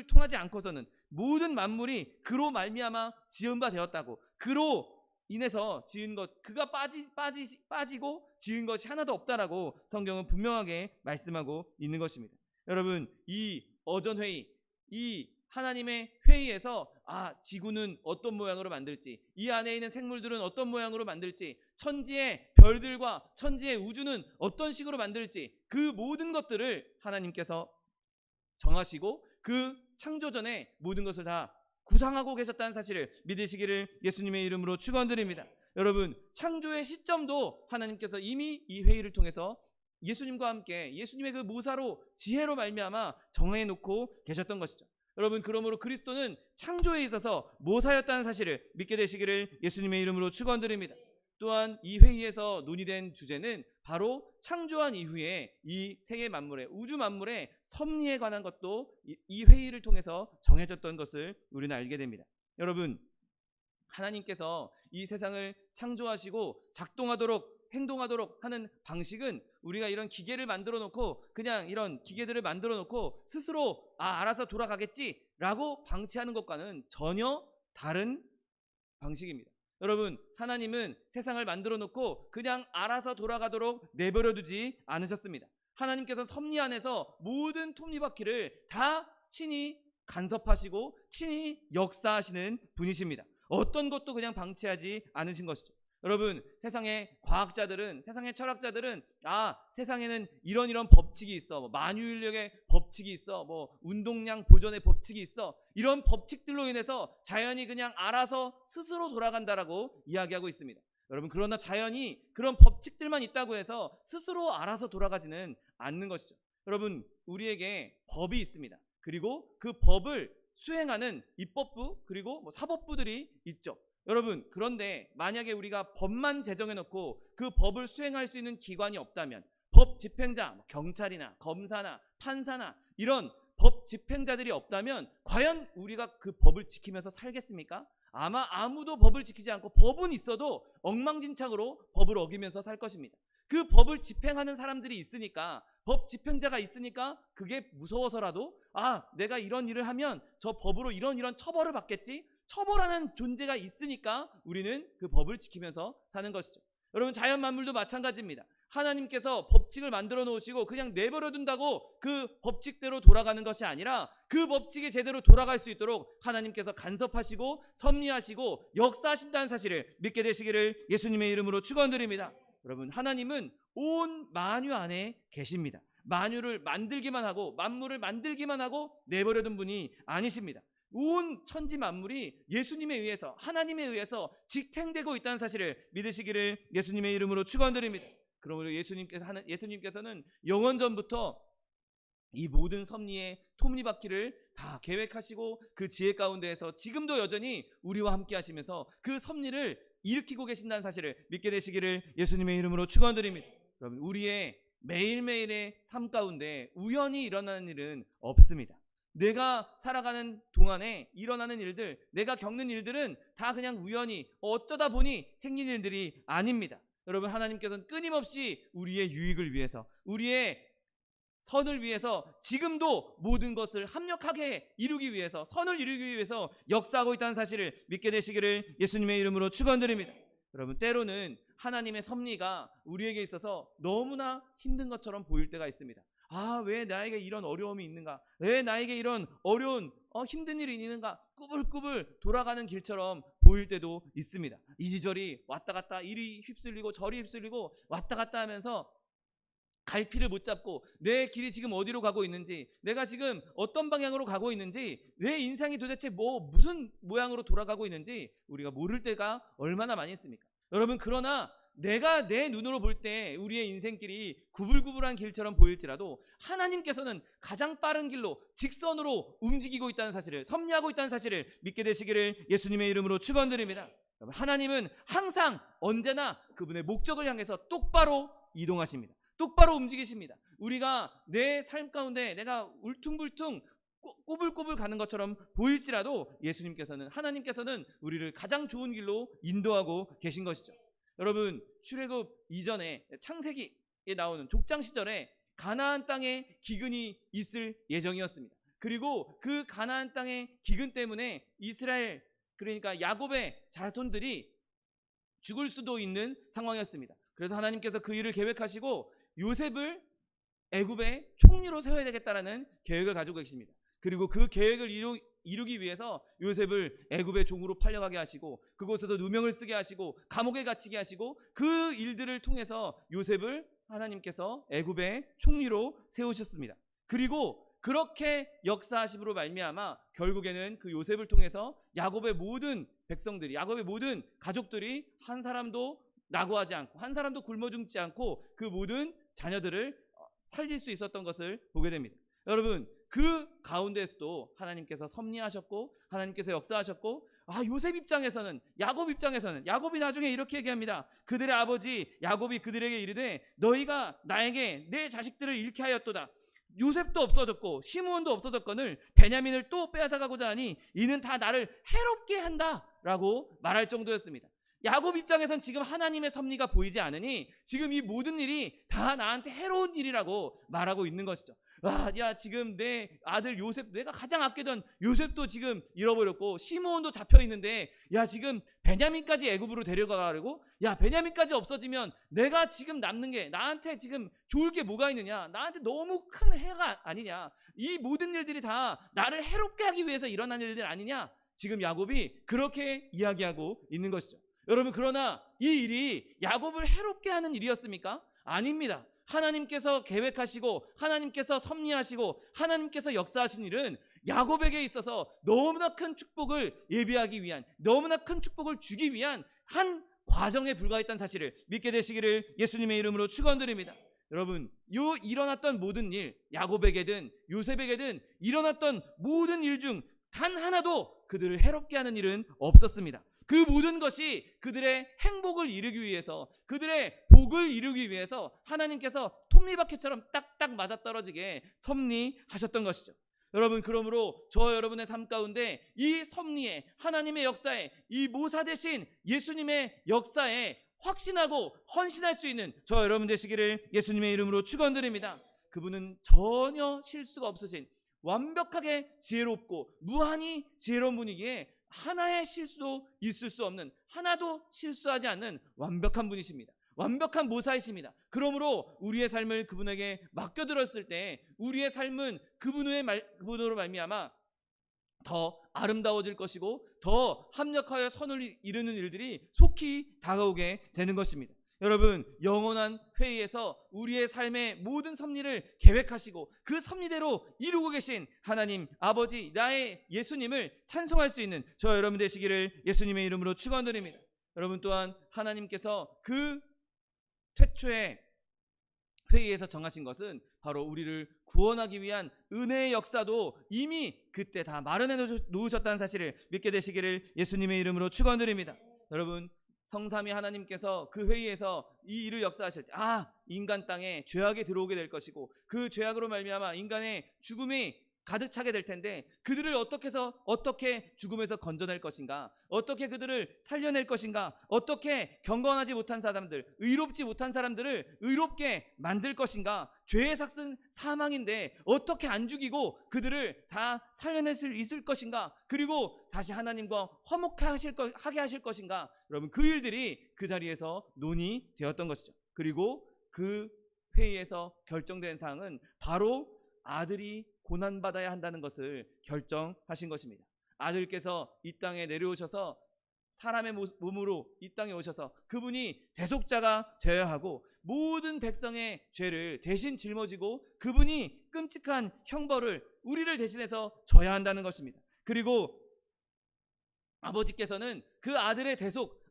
통하지 않고서는 모든 만물이 그로 말미암아 지은 바 되었다고, 그로 인해서 지은 것, 그가 빠지고 지은 것이 하나도 없다라고 성경은 분명하게 말씀하고 있는 것입니다. 여러분, 이 어전회의, 이 하나님의 회의에서 지구는 어떤 모양으로 만들지, 이 안에 있는 생물들은 어떤 모양으로 만들지, 천지의 별들과 천지의 우주는 어떤 식으로 만들지, 그 모든 것들을 하나님께서 정하시고 그 창조 전에 모든 것을 다 구상하고 계셨다는 사실을 믿으시기를 예수님의 이름으로 축원드립니다. 여러분, 창조의 시점도 하나님께서 이미 이 회의를 통해서 예수님과 함께 예수님의 그 모사로 지혜로 말미암아 정해놓고 계셨던 것이죠. 여러분, 그러므로 그리스도는 창조에 있어서 모사였다는 사실을 믿게 되시기를 예수님의 이름으로 축원드립니다. 또한 이 회의에서 논의된 주제는 바로 창조한 이후에 이 세계 만물의, 우주 만물의 섭리에 관한 것도 이 회의를 통해서 정해졌던 것을 우리는 알게 됩니다. 여러분, 하나님께서 이 세상을 창조하시고 작동하도록 행동하도록 하는 방식은 우리가 이런 기계를 만들어 놓고, 그냥 이런 기계들을 만들어 놓고 스스로 알아서 돌아가겠지라고 방치하는 것과는 전혀 다른 방식입니다. 여러분, 하나님은 세상을 만들어 놓고 그냥 알아서 돌아가도록 내버려 두지 않으셨습니다. 하나님께서 섭리 안에서 모든 톱니바퀴를 다 친히 간섭하시고 친히 역사하시는 분이십니다. 어떤 것도 그냥 방치하지 않으신 것이죠. 여러분, 세상의 과학자들은, 세상의 철학자들은 세상에는 이런 법칙이 있어, 만유인력의 법칙이 있어, 운동량 보존의 법칙이 있어, 이런 법칙들로 인해서 자연이 그냥 알아서 스스로 돌아간다라고 이야기하고 있습니다. 여러분, 그러나 자연이 그런 법칙들만 있다고 해서 스스로 알아서 돌아가지는 않는 것이죠. 여러분, 우리에게 법이 있습니다. 그리고 그 법을 수행하는 입법부, 그리고 사법부들이 있죠. 여러분, 그런데 만약에 우리가 법만 제정해놓고 그 법을 수행할 수 있는 기관이 없다면, 법 집행자, 경찰이나 검사나 판사나 이런 법 집행자들이 없다면 과연 우리가 그 법을 지키면서 살겠습니까? 아마 아무도 법을 지키지 않고, 법은 있어도 엉망진창으로 법을 어기면서 살 것입니다. 그 법을 집행하는 사람들이 있으니까, 법 집행자가 있으니까 그게 무서워서라도 내가 이런 일을 하면 저 법으로 이런 처벌을 받겠지, 처벌하는 존재가 있으니까 우리는 그 법을 지키면서 사는 것이죠. 여러분, 자연 만물도 마찬가지입니다. 하나님께서 법칙을 만들어 놓으시고 그냥 내버려 둔다고 그 법칙대로 돌아가는 것이 아니라, 그 법칙이 제대로 돌아갈 수 있도록 하나님께서 간섭하시고 섭리하시고 역사하신다는 사실을 믿게 되시기를 예수님의 이름으로 축원드립니다. 여러분, 하나님은 온 만유 안에 계십니다. 만유를 만들기만 하고 만물을 만들기만 하고 내버려 둔 분이 아니십니다. 온 천지 만물이 예수님에 의해서, 하나님에 의해서 지탱되고 있다는 사실을 믿으시기를 예수님의 이름으로 축원드립니다. 그러므로 예수님께서는 영원전부터 이 모든 섭리의 톱니바퀴를 다 계획하시고 그 지혜 가운데에서 지금도 여전히 우리와 함께 하시면서 그 섭리를 일으키고 계신다는 사실을 믿게 되시기를 예수님의 이름으로 축원드립니다. 여러분, 우리의 매일매일의 삶 가운데 우연히 일어나는 일은 없습니다. 내가 살아가는 동안에 일어나는 일들, 내가 겪는 일들은 다 그냥 우연히 어쩌다 보니 생긴 일들이 아닙니다. 여러분, 하나님께서는 끊임없이 우리의 유익을 위해서, 우리의 선을 위해서 지금도 모든 것을 합력하게 이루기 위해서, 선을 이루기 위해서 역사하고 있다는 사실을 믿게 되시기를 예수님의 이름으로 축원드립니다. 여러분, 때로는 하나님의 섭리가 우리에게 있어서 너무나 힘든 것처럼 보일 때가 있습니다. 왜 나에게 이런 어려움이 있는가? 왜 나에게 이런 어려운 힘든 일이 있는가? 꾸불꾸불 돌아가는 길처럼 보일 때도 있습니다. 이리저리 왔다 갔다, 이리 휩쓸리고 저리 휩쓸리고 왔다 갔다 하면서 갈피를 못 잡고 내 길이 지금 어디로 가고 있는지, 내가 지금 어떤 방향으로 가고 있는지, 내 인생이 도대체 무슨 모양으로 돌아가고 있는지 우리가 모를 때가 얼마나 많이 있습니까? 여러분, 그러나 내가 내 눈으로 볼 때 우리의 인생길이 구불구불한 길처럼 보일지라도 하나님께서는 가장 빠른 길로 직선으로 움직이고 있다는 사실을, 섭리하고 있다는 사실을 믿게 되시기를 예수님의 이름으로 축원드립니다. 하나님은 항상 언제나 그분의 목적을 향해서 똑바로 이동하십니다. 똑바로 움직이십니다. 우리가 내 삶 가운데 내가 울퉁불퉁 꼬불꼬불 가는 것처럼 보일지라도 하나님께서는 우리를 가장 좋은 길로 인도하고 계신 것이죠. 여러분, 출애굽 이전에 창세기에 나오는 족장 시절에 가나안 땅에 기근이 있을 예정이었습니다. 그리고 그 가나안 땅의 기근 때문에 이스라엘, 그러니까 야곱의 자손들이 죽을 수도 있는 상황이었습니다. 그래서 하나님께서 그 일을 계획하시고 요셉을 애굽의 총리로 세워야 되겠다라는 계획을 가지고 계십니다. 그리고 그 계획을 이루기 위해서 요셉을 애굽의 종으로 팔려가게 하시고 그곳에서 누명을 쓰게 하시고 감옥에 갇히게 하시고 그 일들을 통해서 요셉을 하나님께서 애굽의 총리로 세우셨습니다. 그리고 그렇게 역사하심으로 말미암아 결국에는 그 요셉을 통해서 야곱의 모든 백성들이, 야곱의 모든 가족들이 한 사람도 낙오하지 않고 한 사람도 굶어 죽지 않고 그 모든 자녀들을 살릴 수 있었던 것을 보게 됩니다. 여러분, 그 가운데에서도 하나님께서 섭리하셨고 하나님께서 역사하셨고, 요셉 입장에서는, 야곱 입장에서는, 야곱이 나중에 이렇게 얘기합니다. 그들의 아버지 야곱이 그들에게 이르되 너희가 나에게 내 자식들을 잃게 하였도다. 요셉도 없어졌고 시므온도 없어졌거늘 베냐민을 또 빼앗아가고자 하니 이는 다 나를 해롭게 한다라고 말할 정도였습니다. 야곱 입장에선 지금 하나님의 섭리가 보이지 않으니 지금 이 모든 일이 다 나한테 해로운 일이라고 말하고 있는 것이죠. 지금 내 아들 요셉, 내가 가장 아끼던 요셉도 지금 잃어버렸고 시므온도 잡혀있는데 지금 베냐민까지 애굽으로 데려가려고, 베냐민까지 없어지면 내가 지금 남는 게, 나한테 지금 좋을 게 뭐가 있느냐, 나한테 너무 큰 해가 아니냐, 이 모든 일들이 다 나를 해롭게 하기 위해서 일어난 일들 아니냐, 지금 야곱이 그렇게 이야기하고 있는 것이죠. 여러분, 그러나 이 일이 야곱을 해롭게 하는 일이었습니까? 아닙니다. 하나님께서 계획하시고 하나님께서 섭리하시고 하나님께서 역사하신 일은 야곱에게 있어서 너무나 큰 축복을 예비하기 위한, 너무나 큰 축복을 주기 위한 한 과정에 불과했다는 사실을 믿게 되시기를 예수님의 이름으로 축원드립니다. 여러분, 일어났던 모든 일, 야곱에게든 요셉에게든 일어났던 모든 일 중 단 하나도 그들을 해롭게 하는 일은 없었습니다. 그 모든 것이 그들의 행복을 이루기 위해서, 그들의 복을 이루기 위해서 하나님께서 톱니바퀴처럼 딱딱 맞아떨어지게 섭리하셨던 것이죠. 여러분, 그러므로 저 여러분의 삶 가운데 이 섭리에, 하나님의 역사에, 이 모사 되신 예수님의 역사에 확신하고 헌신할 수 있는 저 여러분 되시기를 예수님의 이름으로 축원드립니다. 그분은 전혀 실수가 없으신, 완벽하게 지혜롭고 무한히 지혜로운 분이기에 하나의 실수도 있을 수 없는, 하나도 실수하지 않는 완벽한 분이십니다. 완벽한 모사이십니다. 그러므로 우리의 삶을 그분에게 맡겨들었을 때 우리의 삶은 그분으로 말미암아 더 아름다워질 것이고 더 합력하여 선을 이루는 일들이 속히 다가오게 되는 것입니다. 여러분, 영원한 회의에서 우리의 삶의 모든 섭리를 계획하시고 그 섭리대로 이루고 계신 하나님 아버지, 나의 예수님을 찬송할 수 있는 저 여러분 되시기를 예수님의 이름으로 축원드립니다. 여러분 또한 하나님께서 그 최초의 회의에서 정하신 것은 바로 우리를 구원하기 위한 은혜의 역사도 이미 그때 다 마련해 놓으셨다는 사실을 믿게 되시기를 예수님의 이름으로 축원드립니다. 여러분, 성삼위 하나님께서 그 회의에서 이 일을 역사하실 때 인간 땅에 죄악이 들어오게 될 것이고 그 죄악으로 말미암아 인간의 죽음이 가득 차게 될 텐데 그들을 어떻게 죽음에서 건져낼 것인가, 어떻게 그들을 살려낼 것인가, 어떻게 경건하지 못한 사람들, 의롭지 못한 사람들을 의롭게 만들 것인가, 죄의 삭은 사망인데 어떻게 안 죽이고 그들을 다 살려낼 수 있을 것인가, 그리고 다시 하나님과 화목하게 하실 것인가. 여러분, 그 일들이 그 자리에서 논의되었던 것이죠. 그리고 그 회의에서 결정된 사항은 바로 아들이 고난받아야 한다는 것을 결정하신 것입니다. 아들께서 이 땅에 내려오셔서 사람의 몸으로 이 땅에 오셔서 그분이 대속자가 되어야 하고 모든 백성의 죄를 대신 징어지고 그분이 끔찍한 형벌을 우리를 대신해서 져야 한다는 것입니다. 그리고 아버지께서는 그 아들의 대속,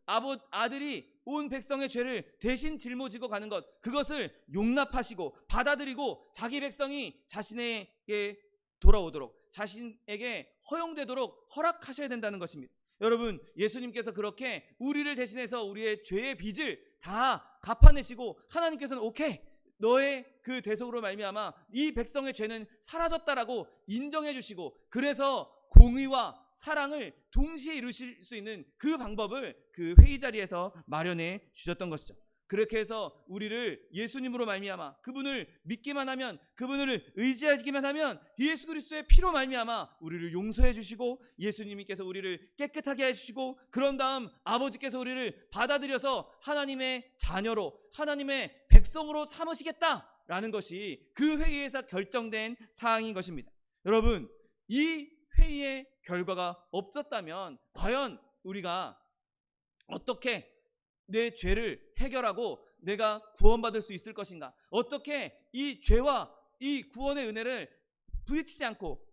아들이 온 백성의 죄를 대신 짊어지고 가는 것, 그것을 용납하시고 받아들이고 자기 백성이 자신에게 돌아오도록, 자신에게 허용되도록 허락하셔야 된다는 것입니다. 여러분, 예수님께서 그렇게 우리를 대신해서 우리의 죄의 빚을 다 갚아내시고 하나님께서는 오케이, 너의 그 대속으로 말미암아 이 백성의 죄는 사라졌다라고 인정해 주시고, 그래서 공의와 사랑을 동시에 이루실 수 있는 그 방법을 그 회의 자리에서 마련해 주셨던 것이죠. 그렇게 해서 우리를 예수님으로 말미암아 그분을 믿기만 하면, 그분을 의지하기만 하면 예수 그리스도의 피로 말미암아 우리를 용서해 주시고 예수님께서 우리를 깨끗하게 해주시고, 그런 다음 아버지께서 우리를 받아들여서 하나님의 자녀로, 하나님의 백성으로 삼으시겠다라는 것이 그 회의에서 결정된 사항인 것입니다. 여러분, 이 회의의 결과가 없었다면 과연 우리가 어떻게 내 죄를 해결하고 내가 구원받을 수 있을 것인가, 어떻게 이 죄와 이 구원의 은혜를 부딪히지 않고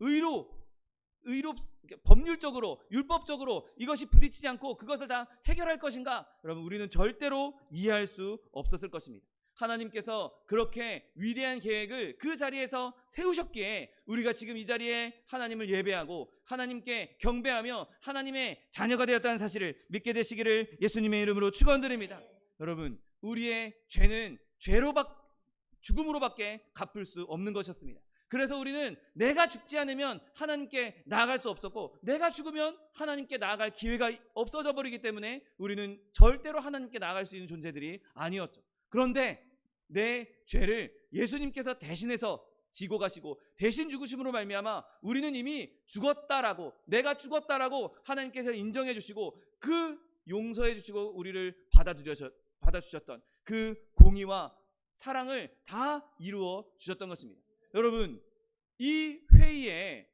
법률적으로 율법적으로 이것이 부딪히지 않고 그것을 다 해결할 것인가. 여러분, 우리는 절대로 이해할 수 없었을 것입니다. 하나님께서 그렇게 위대한 계획을 그 자리에서 세우셨기에 우리가 지금 이 자리에 하나님을 예배하고 하나님께 경배하며 하나님의 자녀가 되었다는 사실을 믿게 되시기를 예수님의 이름으로 축원드립니다. 여러분, 우리의 죄는 죽음으로밖에 갚을 수 없는 것이었습니다. 그래서 우리는 내가 죽지 않으면 하나님께 나아갈 수 없었고, 내가 죽으면 하나님께 나아갈 기회가 없어져 버리기 때문에 우리는 절대로 하나님께 나아갈 수 있는 존재들이 아니었죠. 그런데 내 죄를 예수님께서 대신해서 지고 가시고 대신 죽으심으로 말미암아 우리는 이미 죽었다라고, 내가 죽었다라고 하나님께서 인정해 주시고 그 용서해 주시고 우리를 받아주셨던 그 공의와 사랑을 다 이루어 주셨던 것입니다. 여러분, 이 회의에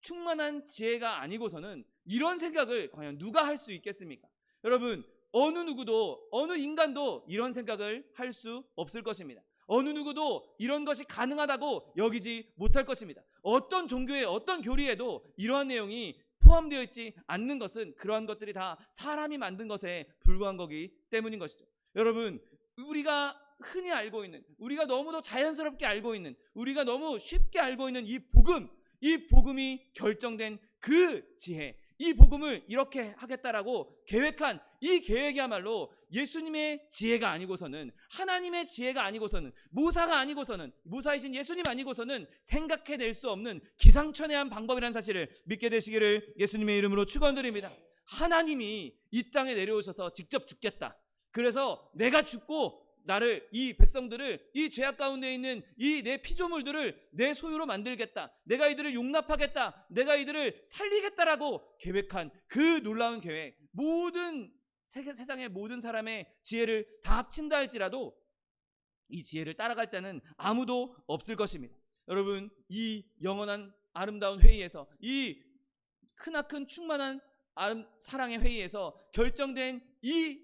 충만한 지혜가 아니고서는 이런 생각을 과연 누가 할 수 있겠습니까? 여러분, 어느 누구도, 어느 인간도 이런 생각을 할 수 없을 것입니다. 어느 누구도 이런 것이 가능하다고 여기지 못할 것입니다. 어떤 종교의 어떤 교리에도 이러한 내용이 포함되어 있지 않는 것은 그러한 것들이 다 사람이 만든 것에 불과한 거기 때문인 것이죠. 여러분, 우리가 흔히 알고 있는, 우리가 너무도 자연스럽게 알고 있는, 우리가 너무 쉽게 알고 있는 이 복음이 결정된 그 지혜, 이 복음을 이렇게 하겠다라고 계획한 이 계획이야말로 예수님의 지혜가 아니고서는, 하나님의 지혜가 아니고서는, 모사가 아니고서는, 모사이신 예수님 아니고서는 생각해낼 수 없는 기상천외한 방법이라는 사실을 믿게 되시기를 예수님의 이름으로 축원드립니다. 하나님이 이 땅에 내려오셔서 직접 죽겠다, 그래서 내가 죽고 나를, 이 백성들을, 이 죄악 가운데 있는 이 내 피조물들을 내 소유로 만들겠다, 내가 이들을 용납하겠다, 내가 이들을 살리겠다라고 계획한 그 놀라운 계획, 세상의 모든 사람의 지혜를 다 합친다 할지라도 이 지혜를 따라갈 자는 아무도 없을 것입니다. 여러분, 이 영원한 아름다운 회의에서, 이 크나큰 충만한 사랑의 회의에서 결정된 이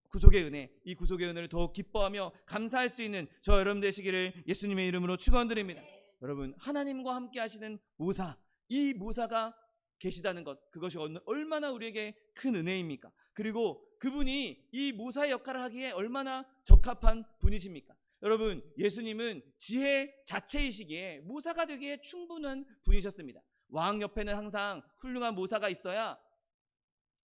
구속의 은혜, 이 구속의 은혜를 더욱 기뻐하며 감사할 수 있는 저 여러분 되시기를 예수님의 이름으로 축원드립니다. 여러분, 하나님과 함께 하시는 모사, 이 모사가 계시다는 것, 그것이 얼마나 우리에게 큰 은혜입니까? 그리고 그분이 이 모사의 역할을 하기에 얼마나 적합한 분이십니까? 여러분, 예수님은 지혜 자체이시기에 모사가 되기에 충분한 분이셨습니다. 왕 옆에는 항상 훌륭한 모사가 있어야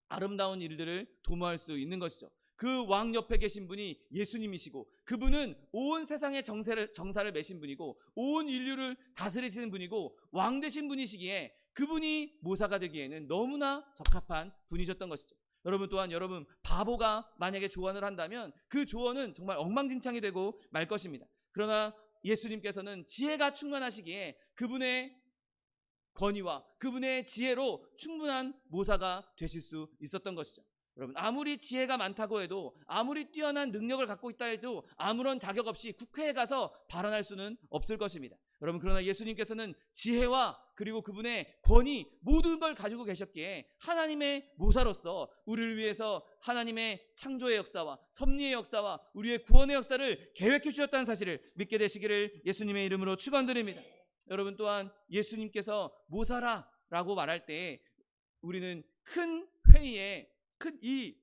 아름다운 일들을 도모할 수 있는 것이죠. 그 왕 옆에 계신 분이 예수님이시고, 그분은 온 세상의 정사를 메신 분이고 온 인류를 다스리시는 분이고 왕 되신 분이시기에 그분이 모사가 되기에는 너무나 적합한 분이셨던 것이죠. 여러분, 또한 여러분 바보가 만약에 조언을 한다면 그 조언은 정말 엉망진창이 되고 말 것입니다. 그러나 예수님께서는 지혜가 충만하시기에 그분의 권위와 그분의 지혜로 충분한 모사가 되실 수 있었던 것이죠. 여러분, 아무리 지혜가 많다고 해도, 아무리 뛰어난 능력을 갖고 있다 해도 아무런 자격 없이 국회에 가서 발언할 수는 없을 것입니다. 여러분, 그러나 예수님께서는 지혜와 그리고 그분의 권위 모든 걸 가지고 계셨기에 하나님의 모사로서 우리를 위해서 하나님의 창조의 역사와 섭리의 역사와 우리의 구원의 역사를 계획해 주셨다는 사실을 믿게 되시기를 예수님의 이름으로 축원드립니다. 여러분, 또한 예수님께서 모사라라고 말할 때 우리는 큰 회의에, 이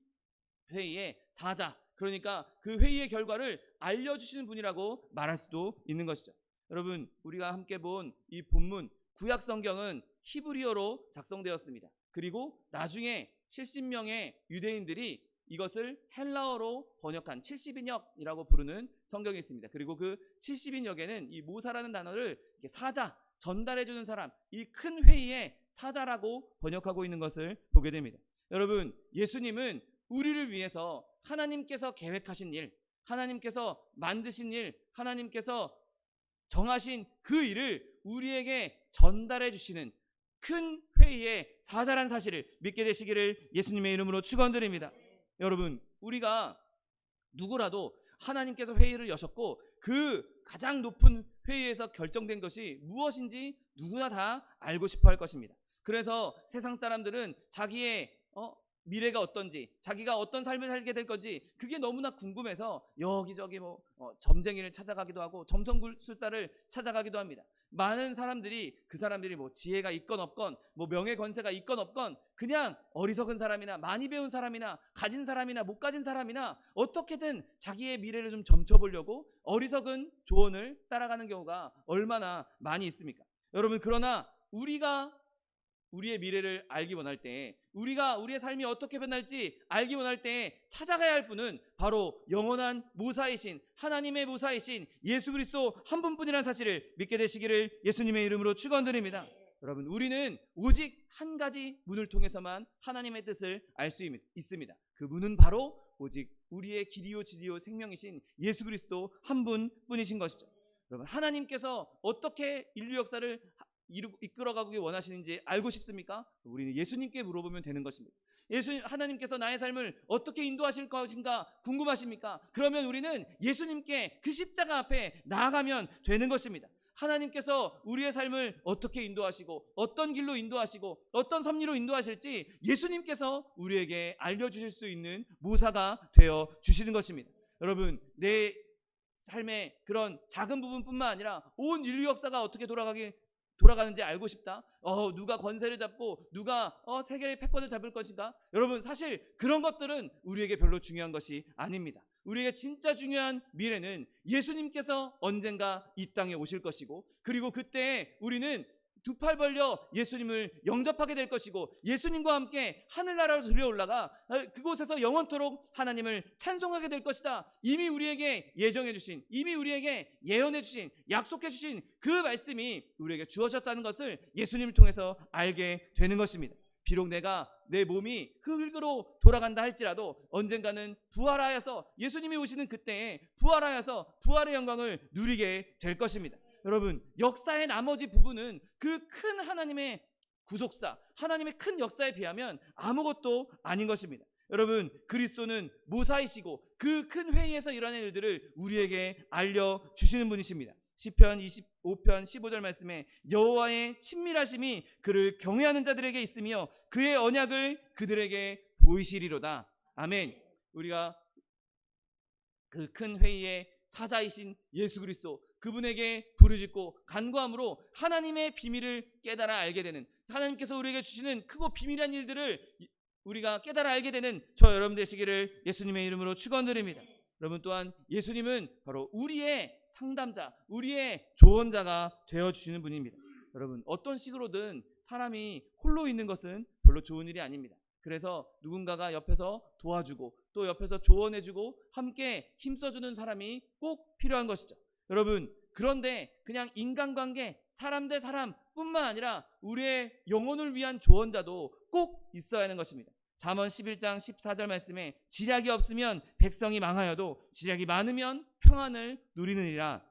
회의의 사자, 그러니까 그 회의의 결과를 알려주시는 분이라고 말할 수도 있는 것이죠. 여러분, 우리가 함께 본 이 본문 구약 성경은 히브리어로 작성되었습니다. 그리고 나중에 70명의 유대인들이 이것을 헬라어로 번역한 70인역이라고 부르는 성경이 있습니다. 그리고 그 70인역에는 이 모사라는 단어를 사자, 전달해주는 사람, 이 큰 회의의 사자라고 번역하고 있는 것을 보게 됩니다. 여러분, 예수님은 우리를 위해서 하나님께서 계획하신 일, 하나님께서 만드신 일, 하나님께서 정하신 그 일을 우리에게 전달해 주시는 큰 회의의 사자란 사실을 믿게 되시기를 예수님의 이름으로 축원드립니다. 여러분, 우리가 누구라도 하나님께서 회의를 여셨고 그 가장 높은 회의에서 결정된 것이 무엇인지 누구나 다 알고 싶어 할 것입니다. 그래서 세상 사람들은 자기의 미래가 어떤지, 자기가 어떤 삶을 살게 될 건지 그게 너무나 궁금해서 여기저기 점쟁이를 찾아가기도 하고 점성술사를 찾아가기도 합니다. 많은 사람들이, 그 사람들이 지혜가 있건 없건, 명예 권세가 있건 없건, 그냥 어리석은 사람이나 많이 배운 사람이나 가진 사람이나 못 가진 사람이나 어떻게든 자기의 미래를 좀 점쳐보려고 어리석은 조언을 따라가는 경우가 얼마나 많이 있습니까? 여러분, 그러나 우리가 우리의 미래를 알기 원할 때, 우리가 우리의 삶이 어떻게 변할지 알기 원할 때 찾아가야 할 분은 바로 영원한 모사이신, 하나님의 모사이신 예수 그리스도 한 분뿐이라는 사실을 믿게 되시기를 예수님의 이름으로 축원드립니다. 여러분, 우리는 오직 한 가지 문을 통해서만 하나님의 뜻을 알 수 있습니다. 그 문은 바로 오직 우리의 길이요 진리요 생명이신 예수 그리스도 한 분뿐이신 것이죠. 여러분, 하나님께서 어떻게 인류 역사를 이끌어가기 원하시는지 알고 싶습니까? 우리는 예수님께 물어보면 되는 것입니다. 하나님께서 나의 삶을 어떻게 인도하실 것인가 궁금하십니까? 그러면 우리는 예수님께 그 십자가 앞에 나아가면 되는 것입니다. 하나님께서 우리의 삶을 어떻게 인도하시고 어떤 길로 인도하시고 어떤 섭리로 인도하실지 예수님께서 우리에게 알려주실 수 있는 모사가 되어 주시는 것입니다. 여러분, 내 삶의 그런 작은 부분뿐만 아니라 온 인류 역사가 어떻게 돌아가는지 알고 싶다. 누가 권세를 잡고 누가 세계의 패권을 잡을 것인가? 여러분, 사실 그런 것들은 우리에게 별로 중요한 것이 아닙니다. 우리에게 진짜 중요한 미래는 예수님께서 언젠가 이 땅에 오실 것이고, 그리고 그때 우리는 두 팔 벌려 예수님을 영접하게 될 것이고, 예수님과 함께 하늘나라로 들여올라가 그곳에서 영원토록 하나님을 찬송하게 될 것이다. 이미 우리에게 예정해 주신, 이미 우리에게 예언해 주신, 약속해 주신 그 말씀이 우리에게 주어졌다는 것을 예수님을 통해서 알게 되는 것입니다. 비록 내 몸이 흙으로 돌아간다 할지라도 언젠가는 부활하여서 예수님이 오시는 그때에 부활하여서 부활의 영광을 누리게 될 것입니다. 여러분, 역사의 나머지 부분은 그 큰 하나님의 구속사, 하나님의 큰 역사에 비하면 아무것도 아닌 것입니다. 여러분, 그리스도는 모사이시고 그 큰 회의에서 일어나는 일들을 우리에게 알려주시는 분이십니다. 시편 25편 15절 말씀에 여호와의 친밀하심이 그를 경외하는 자들에게 있으며 그의 언약을 그들에게 보이시리로다. 아멘. 우리가 그 큰 회의의 사자이신 예수 그리스도, 그분에게 부르짖고 간구함으로 하나님의 비밀을 깨달아 알게 되는, 하나님께서 우리에게 주시는 크고 비밀한 일들을 우리가 깨달아 알게 되는 저 여러분 되시기를 예수님의 이름으로 축원드립니다. 여러분, 또한 예수님은 바로 우리의 상담자, 우리의 조언자가 되어주시는 분입니다. 여러분, 어떤 식으로든 사람이 홀로 있는 것은 별로 좋은 일이 아닙니다. 그래서 누군가가 옆에서 도와주고 또 옆에서 조언해주고 함께 힘써주는 사람이 꼭 필요한 것이죠. 여러분, 그런데 그냥 인간관계, 사람 대 사람 뿐만 아니라 우리의 영혼을 위한 조언자도 꼭 있어야 하는 것입니다. 잠언 11장 14절 말씀에 지략이 없으면 백성이 망하여도 지략이 많으면 평안을 누리느니라.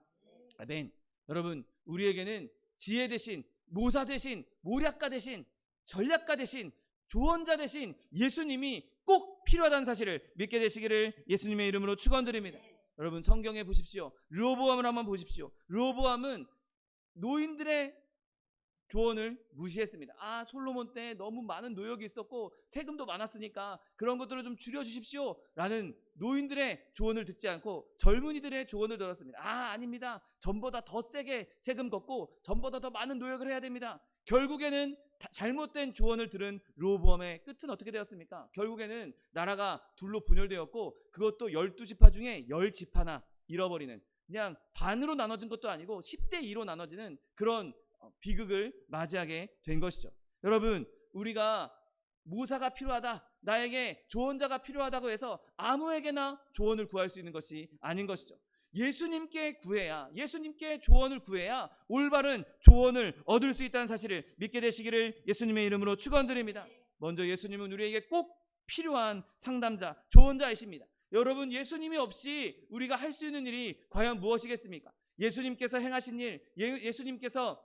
아멘. 여러분, 우리에게는 지혜 대신, 모사 대신, 모략가 대신, 전략가 대신, 조언자 대신 예수님이 꼭 필요하다는 사실을 믿게 되시기를 예수님의 이름으로 축원드립니다. 여러분, 성경에 보십시오. 르호보암을 한번 보십시오. 르호보암은 노인들의 조언을 무시했습니다. 솔로몬 때 너무 많은 노역이 있었고 세금도 많았으니까 그런 것들을 좀 줄여주십시오 라는 노인들의 조언을 듣지 않고 젊은이들의 조언을 들었습니다. 아닙니다. 전보다 더 세게 세금 걷고 전보다 더 많은 노역을 해야 됩니다. 결국에는 잘못된 조언을 들은 르호보암의 끝은 어떻게 되었습니까? 결국에는 나라가 둘로 분열되었고 그것도 12지파 중에 10지파나 잃어버리는, 그냥 반으로 나눠진 것도 아니고 10대 2로 나눠지는 그런 비극을 맞이하게 된 것이죠. 여러분, 우리가 모사가 필요하다, 나에게 조언자가 필요하다고 해서 아무에게나 조언을 구할 수 있는 것이 아닌 것이죠. 예수님께 구해야, 예수님께 조언을 구해야 올바른 조언을 얻을 수 있다는 사실을 믿게 되시기를 예수님의 이름으로 축원드립니다. 먼저 예수님은 우리에게 꼭 필요한 상담자, 조언자이십니다. 여러분, 예수님이 없이 우리가 할 수 있는 일이 과연 무엇이겠습니까? 예수님께서 행하신 일, 예수님께서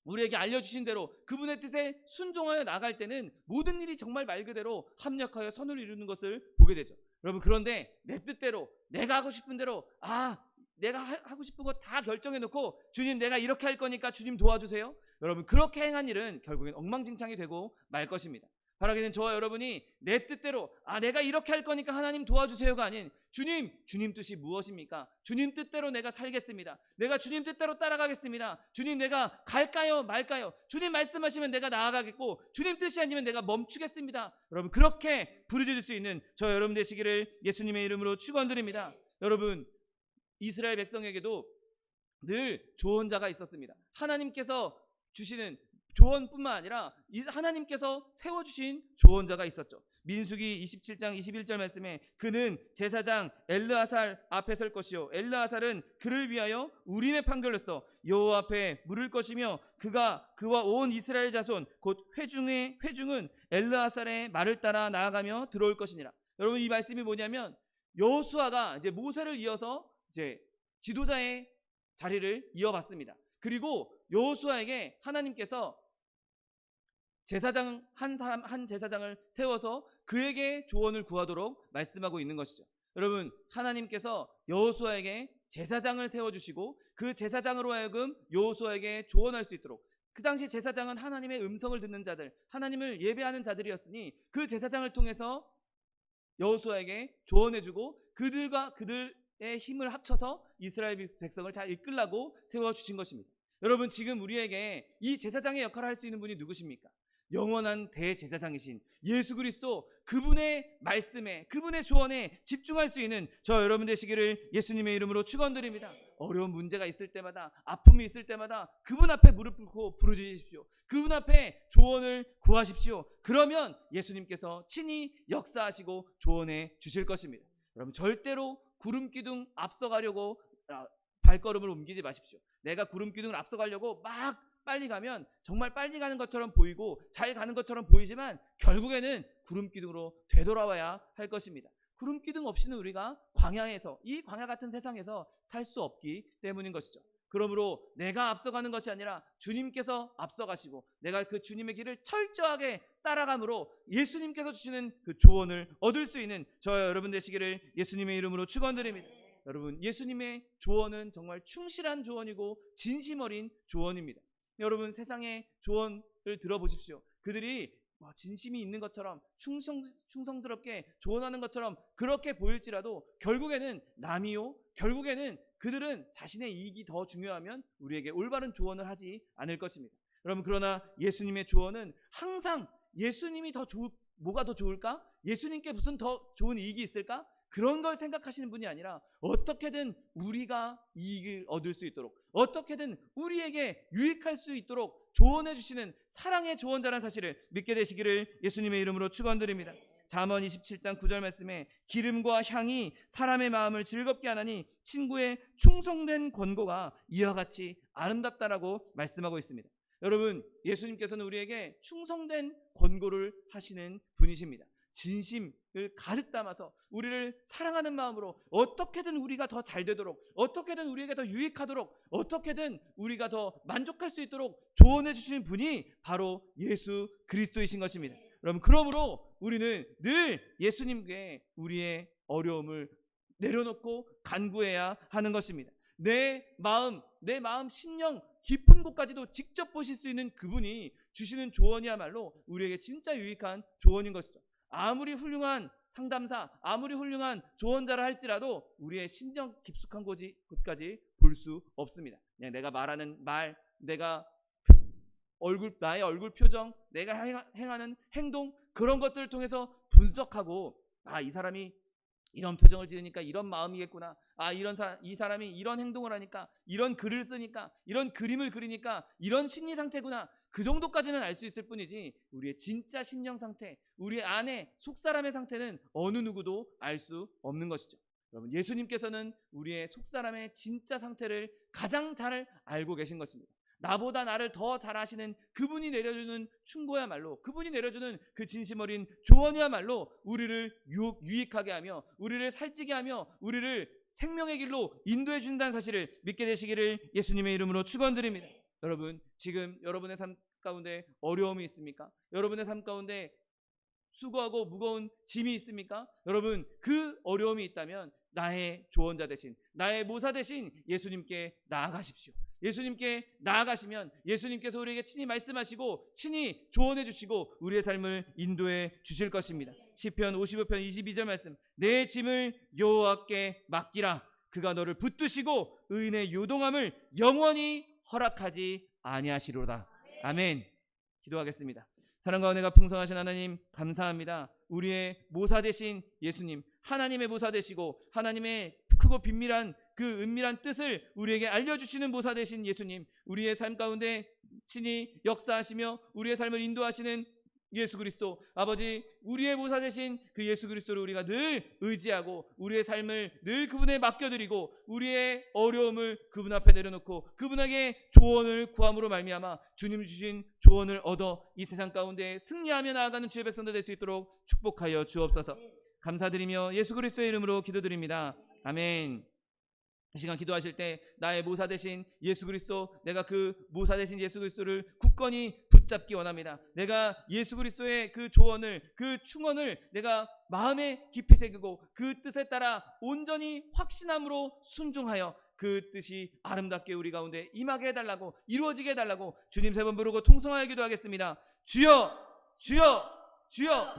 우리에게 알려주신 대로 그분의 뜻에 순종하여 나갈 때는 모든 일이 정말 말 그대로 합력하여 선을 이루는 것을 보게 되죠. 여러분, 그런데 내 뜻대로, 내가 하고 싶은 대로, 내가 하고 싶은 거 다 결정해 놓고 주님, 내가 이렇게 할 거니까 주님 도와주세요. 여러분, 그렇게 행한 일은 결국엔 엉망진창이 되고 말 것입니다. 바라기는 저와 여러분이 내 뜻대로, 내가 이렇게 할 거니까 하나님 도와주세요가 아닌 주님 뜻이 무엇입니까? 주님 뜻대로 내가 살겠습니다. 내가 주님 뜻대로 따라가겠습니다. 주님, 내가 갈까요 말까요? 주님 말씀하시면 내가 나아가겠고 주님 뜻이 아니면 내가 멈추겠습니다. 여러분, 그렇게 부르짖을 수 있는 저 여러분 되시기를 예수님의 이름으로 축원드립니다. 여러분, 이스라엘 백성에게도 늘 조언자가 있었습니다. 하나님께서 주시는 조언뿐만 아니라 하나님께서 세워주신 조언자가 있었죠. 민수기 27장 21절 말씀에 그는 제사장 엘르아살 앞에 설 것이요 엘르아살은 그를 위하여 우림의 판결로서 여호와 앞에 물을 것이며 그와 온 이스라엘 자손 곧 회중은 엘르아살의 말을 따라 나아가며 들어올 것이니라. 여러분, 이 말씀이 뭐냐면 여호수아가 이제 모세를 이어서 이제 지도자의 자리를 이어받습니다. 그리고 여호수아에게 하나님께서 제사장 한 제사장을 세워서 그에게 조언을 구하도록 말씀하고 있는 것이죠. 여러분, 하나님께서 여호수아에게 제사장을 세워주시고 그 제사장으로 하여금 여호수아에게 조언할 수 있도록, 그 당시 제사장은 하나님의 음성을 듣는 자들, 하나님을 예배하는 자들이었으니 그 제사장을 통해서 여호수아에게 조언해주고 그들의 힘을 합쳐서 이스라엘 백성을 잘 이끌라고 세워주신 것입니다. 여러분, 지금 우리에게 이 제사장의 역할을 할 수 있는 분이 누구십니까? 영원한 대제사장이신 예수 그리스도, 그분의 말씀에, 그분의 조언에 집중할 수 있는 저 여러분 되시기를 예수님의 이름으로 축원드립니다. 어려운 문제가 있을 때마다, 아픔이 있을 때마다 그분 앞에 무릎 꿇고 부르짖으십시오. 그분 앞에 조언을 구하십시오. 그러면 예수님께서 친히 역사하시고 조언해 주실 것입니다. 여러분, 절대로 구름기둥 앞서가려고 발걸음을 옮기지 마십시오. 내가 구름기둥을 앞서가려고 막 빨리 가면 정말 빨리 가는 것처럼 보이고 잘 가는 것처럼 보이지만 결국에는 구름기둥으로 되돌아와야 할 것입니다. 구름기둥 없이는 우리가 광야에서, 이 광야 같은 세상에서 살 수 없기 때문인 것이죠. 그러므로 내가 앞서가는 것이 아니라 주님께서 앞서가시고 내가 그 주님의 길을 철저하게 따라감으로 예수님께서 주시는 그 조언을 얻을 수 있는 저와 여러분 되시기를 예수님의 이름으로 축원드립니다. 여러분, 예수님의 조언은 정말 충실한 조언이고 진심 어린 조언입니다. 여러분, 세상의 조언을 들어보십시오. 그들이 진심이 있는 것처럼 충성스럽게 조언하는 것처럼 그렇게 보일지라도 결국에는 남이요, 결국에는 그들은 자신의 이익이 더 중요하면 우리에게 올바른 조언을 하지 않을 것입니다. 여러분, 그러나 예수님의 조언은 항상 예수님이 뭐가 더 좋을까? 예수님께 무슨 더 좋은 이익이 있을까? 그런 걸 생각하시는 분이 아니라 어떻게든 우리가 이익을 얻을 수 있도록, 어떻게든 우리에게 유익할 수 있도록 조언해 주시는 사랑의 조언자라는 사실을 믿게 되시기를 예수님의 이름으로 축원드립니다. 잠언 27장 9절 말씀에 기름과 향이 사람의 마음을 즐겁게 하나니 친구의 충성된 권고가 이와 같이 아름답다라고 말씀하고 있습니다. 여러분, 예수님께서는 우리에게 충성된 권고를 하시는 분이십니다. 진심을 가득 담아서 우리를 사랑하는 마음으로 어떻게든 우리가 더 잘 되도록, 어떻게든 우리에게 더 유익하도록, 어떻게든 우리가 더 만족할 수 있도록 조언해 주시는 분이 바로 예수 그리스도이신 것입니다. 여러분, 그러므로 우리는 늘 예수님께 우리의 어려움을 내려놓고 간구해야 하는 것입니다. 내 마음, 심령 깊은 곳까지도 직접 보실 수 있는 그분이 주시는 조언이야말로 우리에게 진짜 유익한 조언인 것이죠. 아무리 훌륭한 상담사, 아무리 훌륭한 조언자라 할지라도 우리의 심령 깊숙한 곳까지 볼 수 없습니다. 그냥 내가 말하는 말, 나의 얼굴 표정, 내가 행하는 행동, 그런 것들을 통해서 분석하고, 이 사람이 이런 표정을 지으니까 이런 마음이겠구나, 이 사람이 이런 행동을 하니까, 이런 글을 쓰니까, 이런 그림을 그리니까 이런 심리 상태구나, 그 정도까지는 알 수 있을 뿐이지 우리의 진짜 심령 상태, 우리 안에 속사람의 상태는 어느 누구도 알 수 없는 것이죠. 여러분, 예수님께서는 우리의 속사람의 진짜 상태를 가장 잘 알고 계신 것입니다. 나보다 나를 더 잘 아시는 그분이 내려주는 충고야말로, 그분이 내려주는 그 진심 어린 조언이야말로 우리를 유익하게 하며, 우리를 살찌게 하며, 우리를 생명의 길로 인도해 준다는 사실을 믿게 되시기를 예수님의 이름으로 축원드립니다. 여러분, 지금 여러분의 삶 가운데 어려움이 있습니까? 여러분의 삶 가운데 수고하고 무거운 짐이 있습니까? 여러분, 그 어려움이 있다면 나의 조언자 되신, 나의 모사 되신 예수님께 나아가십시오. 예수님께 나아가시면 예수님께서 우리에게 친히 말씀하시고 친히 조언해 주시고 우리의 삶을 인도해 주실 것입니다. 시편 55편 22절 말씀, 내 짐을 여호와께 맡기라. 그가 너를 붙드시고 의인의 요동함을 영원히 허락하지 아니하시로다. 아멘. 기도하겠습니다. 사랑과 은혜가 풍성하신 하나님, 감사합니다. 우리의 모사 되신 예수님, 하나님의 모사 되시고 하나님의 크고 긴밀한 그 은밀한 뜻을 우리에게 알려주시는 모사 되신 예수님, 우리의 삶 가운데 친히 역사하시며 우리의 삶을 인도하시는 예수 그리스도, 아버지, 우리의 모사 되신 그 예수 그리스도를 우리가 늘 의지하고 우리의 삶을 늘 그분에 맡겨드리고 우리의 어려움을 그분 앞에 내려놓고 그분에게 조언을 구함으로 말미암아 주님 주신 조언을 얻어 이 세상 가운데 승리하며 나아가는 주의 백성들 될 수 있도록 축복하여 주옵소서. 감사드리며 예수 그리스도의 이름으로 기도드립니다. 아멘. 이 시간 기도하실 때 나의 모사 되신 예수 그리스도, 내가 그 모사 되신 예수 그리스도를 굳건히 붙잡기 원합니다. 내가 예수 그리스도의 그 조언을, 그 충언을 내가 마음에 깊이 새기고 그 뜻에 따라 온전히 확신함으로 순종하여 그 뜻이 아름답게 우리 가운데 임하게 해달라고, 이루어지게 해달라고 주님 세 번 부르고 통성하여 기도하겠습니다. 주여, 주여, 주여.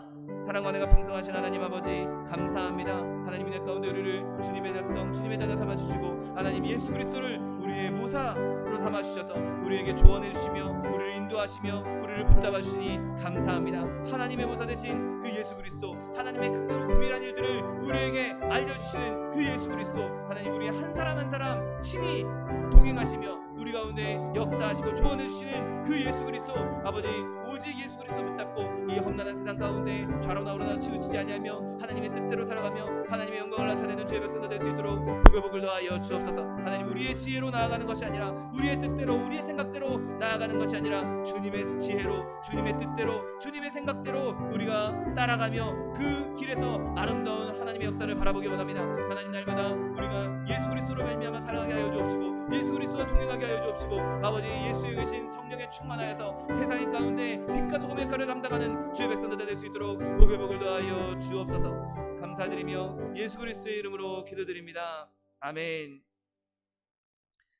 사랑과 은혜가 풍성하신 하나님 아버지, 감사합니다. 하나님, 내 가운데 우리를 주님의 작성, 주님의 자녀 삼아주시고 하나님 예수 그리스도를 우리의 모사로 삼아주셔서 우리에게 조언해 주시며 우리를 인도하시며 우리를 붙잡아 주시니 감사합니다. 하나님의 모사 되신 그 예수 그리스도, 하나님의 그 은밀한 일들을 우리에게 알려주시는 그 예수 그리스도, 하나님, 우리 한 사람 한 사람 친히 동행하시며 우리 가운데 역사하시고 조언해 주시는 그 예수 그리스도, 아버지, 오직 예수 그리스도 붙잡고 이 험난한 세상 가운데 좌로나 우로나 치우치지 아니하며 하나님의 뜻대로 살아가며 하나님의 영광을 나타내는 주의 백성들 될 수 있도록 복을 더하여 주옵소서. 하나님, 우리의 지혜로 나아가는 것이 아니라, 우리의 뜻대로, 우리의 생각대로 나아가는 것이 아니라 주님의 지혜로, 주님의 뜻대로, 주님의 생각대로 우리가 따라가며 그 길에서 아름다운 하나님의 역사를 바라보기 원합니다. 하나님, 날마다 우리가 예수 그리스도로 말미암아 사랑하게 하여 주옵시고 예수 그리스도와 동행하게 하여 주옵시고 아버지, 예수의 계신 성령에 충만하여서 세상 가운데 빛과 소금의 역할을 감당하는 주의 백성들 될 수 있도록 복을 더하여 주옵소서. 감사드리며 예수 그리스도의 이름으로 기도드립니다. 아멘.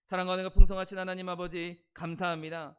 사랑과 은혜가 풍성하신 하나님 아버지, 감사합니다.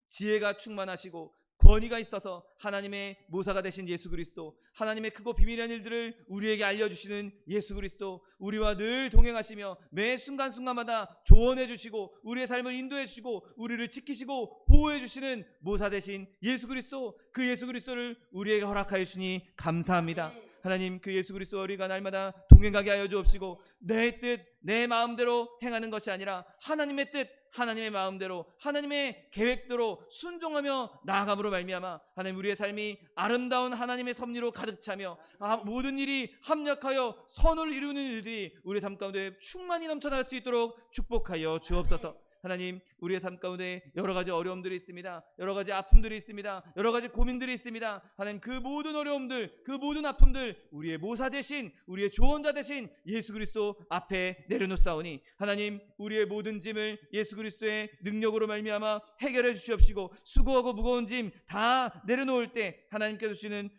지혜가 충만하시고 권위가 있어서 하나님의 모사가 되신 예수 그리스도, 하나님의 크고 비밀한 일들을 우리에게 알려주시는 예수 그리스도, 우리와 늘 동행하시며 매 순간순간마다 조언해 주시고 우리의 삶을 인도해 주시고 우리를 지키시고 보호해 주시는 모사 되신 예수 그리스도, 그 예수 그리스도를 우리에게 허락하여 주시니 감사합니다. 하나님, 그 예수 그리스도와 우리가 날마다 동행하게 하여 주옵시고 내 뜻, 내 마음대로 행하는 것이 아니라 하나님의 뜻, 하나님의 마음대로, 하나님의 계획대로 순종하며 나아감으로 말미암아 하나님, 우리의 삶이 아름다운 하나님의 섭리로 가득 차며 모든 일이 합력하여 선을 이루는 일들이 우리의 삶 가운데 충만히 넘쳐날 수 있도록 축복하여 주옵소서. 하나님, 우리의 삶 가운데 여러 가지 어려움들이 있습니다. 여러 가지 아픔들이 있습니다. 여러 가지 고민들이 있습니다. 하나님, 그 모든 어려움들, 그 모든 아픔들 우리의 모사 되신, 우리의 조언자 되신 예수 그리스도 앞에 내려놓사오니 하나님, 우리의 모든 짐을 예수 그리스도의 능력으로 말미암아 해결해 주시옵시고 수고하고 무거운 짐 다 내려놓을 때 하나님께서 주시는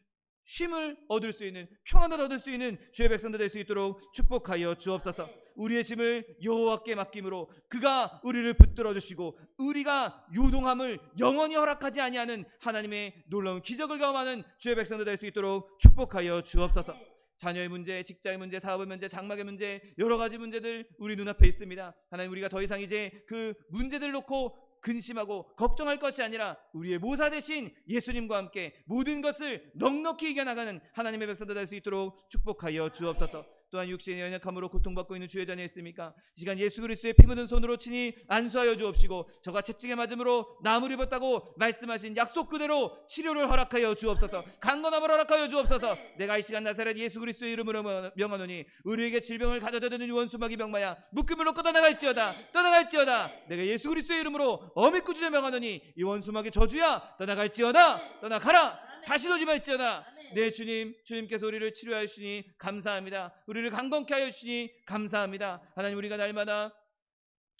쉼을 얻을 수 있는, 평안을 얻을 수 있는 주의 백성들 될 수 있도록 축복하여 주옵소서. 우리의 짐을 여호와께 맡김으로 그가 우리를 붙들어 주시고 우리가 요동함을 영원히 허락하지 아니하는 하나님의 놀라운 기적을 경험하는 주의 백성들 될 수 있도록 축복하여 주옵소서. 자녀의 문제, 직장의 문제, 사업의 문제, 장막의 문제, 여러 가지 문제들 우리 눈앞에 있습니다. 하나님, 우리가 더 이상 이제 그 문제들 놓고 근심하고 걱정할 것이 아니라 우리의 모사 되신 예수님과 함께 모든 것을 넉넉히 이겨나가는 하나님의 백성들 될 수 있도록 축복하여 주옵소서. 또한 육신의 연약함으로 고통받고 있는 주의 자녀 있습니까? 이 시간 예수 그리스도의 피 묻은 손으로 친히 안수하여 주옵시고 저가 채찍에 맞음으로 나무를 입었다고 말씀하신 약속 그대로 치료를 허락하여 주옵소서. 강건함을 허락하여 주옵소서. 내가 이 시간 나사렛 예수 그리스도의 이름으로 명하노니 우리에게 질병을 가져다 드는 원수마귀 병마야 묶음을 놓고 떠나갈지어다, 떠나갈지어다. 내가 예수 그리스도의 이름으로 어미꾸지를 명하노니 이 원수마귀 저주야 떠나갈지어다, 떠나가라, 다시 오지 말지어다. 네, 주님, 주님께서 우리를 치료하여 주시니 감사합니다. 우리를 강건케 하여 주시니 감사합니다. 하나님, 우리가 날마다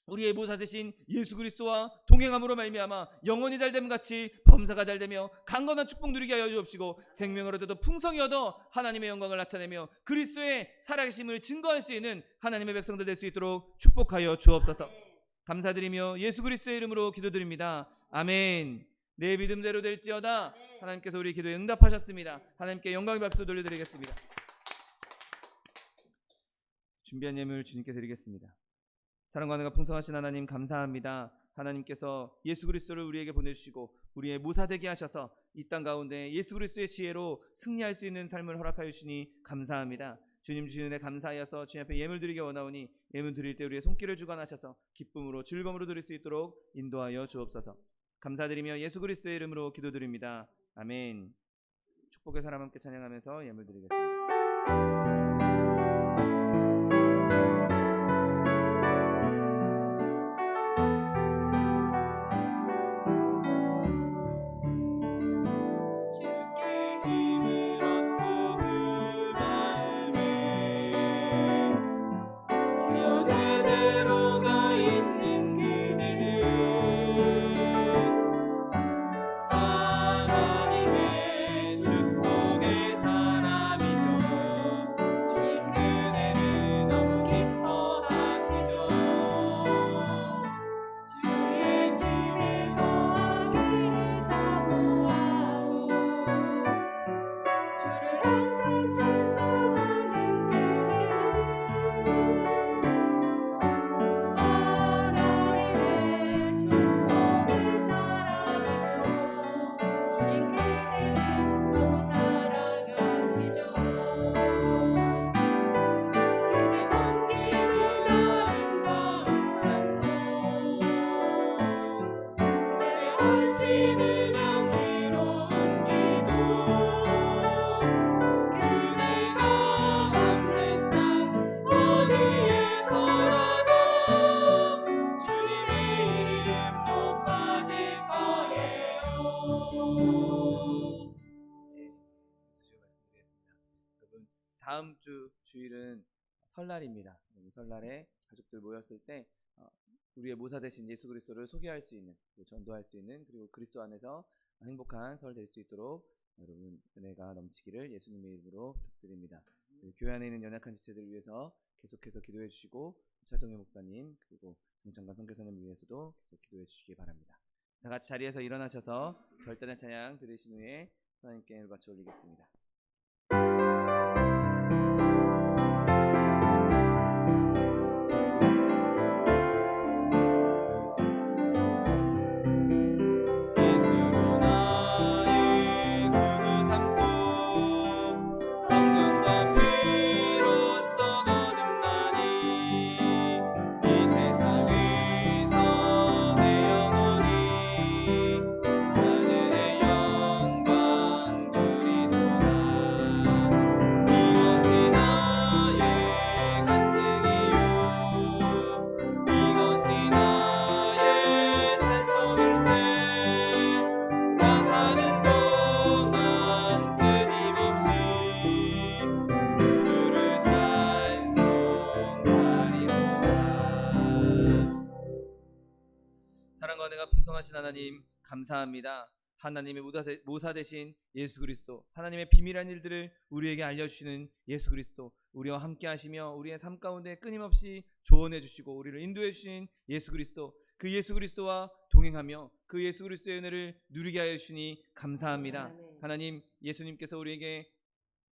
우리의 모사 되신 예수 그리스도와 동행함으로 말미암아 영혼이 잘됨 같이 범사가 잘되며 강건한 축복 누리게 하여 주옵시고 생명을 얻어도 풍성히 얻어 하나님의 영광을 나타내며 그리스도의 살아계심을 증거할 수 있는 하나님의 백성들 될 수 있도록 축복하여 주옵소서. 감사드리며 예수 그리스도의 이름으로 기도드립니다. 아멘. 내 믿음대로 될지어다. 하나님께서 우리 기도에 응답하셨습니다. 하나님께 영광의 박수 돌려드리겠습니다. 준비한 예물 주님께 드리겠습니다. 사랑과 은혜가 풍성하신 하나님, 감사합니다. 하나님께서 예수 그리스도를 우리에게 보내주시고 우리의 모사되게 하셔서 이 땅 가운데 예수 그리스도의 지혜로 승리할 수 있는 삶을 허락하여 주시니 감사합니다. 주님 주신 은혜 감사하여서 주님 앞에 예물 드리기 원하오니 예물 드릴 때 우리의 손길을 주관하셔서 기쁨으로 즐거움으로 드릴 수 있도록 인도하여 주옵소서. 감사드리며 예수 그리스도의 이름으로 기도드립니다. 아멘. 축복의 사람 함께 찬양하면서 예물 드리겠습니다. 다음 주 주일은 설날입니다. 설날에 가족들 모였을 때 우리의 모사 되신 예수 그리스도를 소개할 수 있는, 전도할 수 있는, 그리고 그리스도 안에서 행복한 설 될 수 있도록 여러분 은혜가 넘치기를 예수님의 이름으로 부탁드립니다. 교회 안에 있는 연약한 지체들을 위해서 계속해서 기도해 주시고 차동현 목사님 그리고 정창관 선교사님 위해서도 계속 기도해 주시기 바랍니다. 다 같이 자리에서 일어나셔서 결단의 찬양 들으신 후에 하나님께 바쳐 올리겠습니다. 사랑과 은혜가 풍성하신 하나님 감사합니다. 하나님의 모사 되신 예수 그리스도, 하나님의 비밀한 일들을 우리에게 알려주시는 예수 그리스도, 우리와 함께 하시며 우리의 삶 가운데 끊임없이 조언해 주시고 우리를 인도해 주신 예수 그리스도, 그 예수 그리스도와 동행하며 그 예수 그리스도의 은혜를 누리게 하여 주시니 감사합니다. 하나님, 예수님께서 우리에게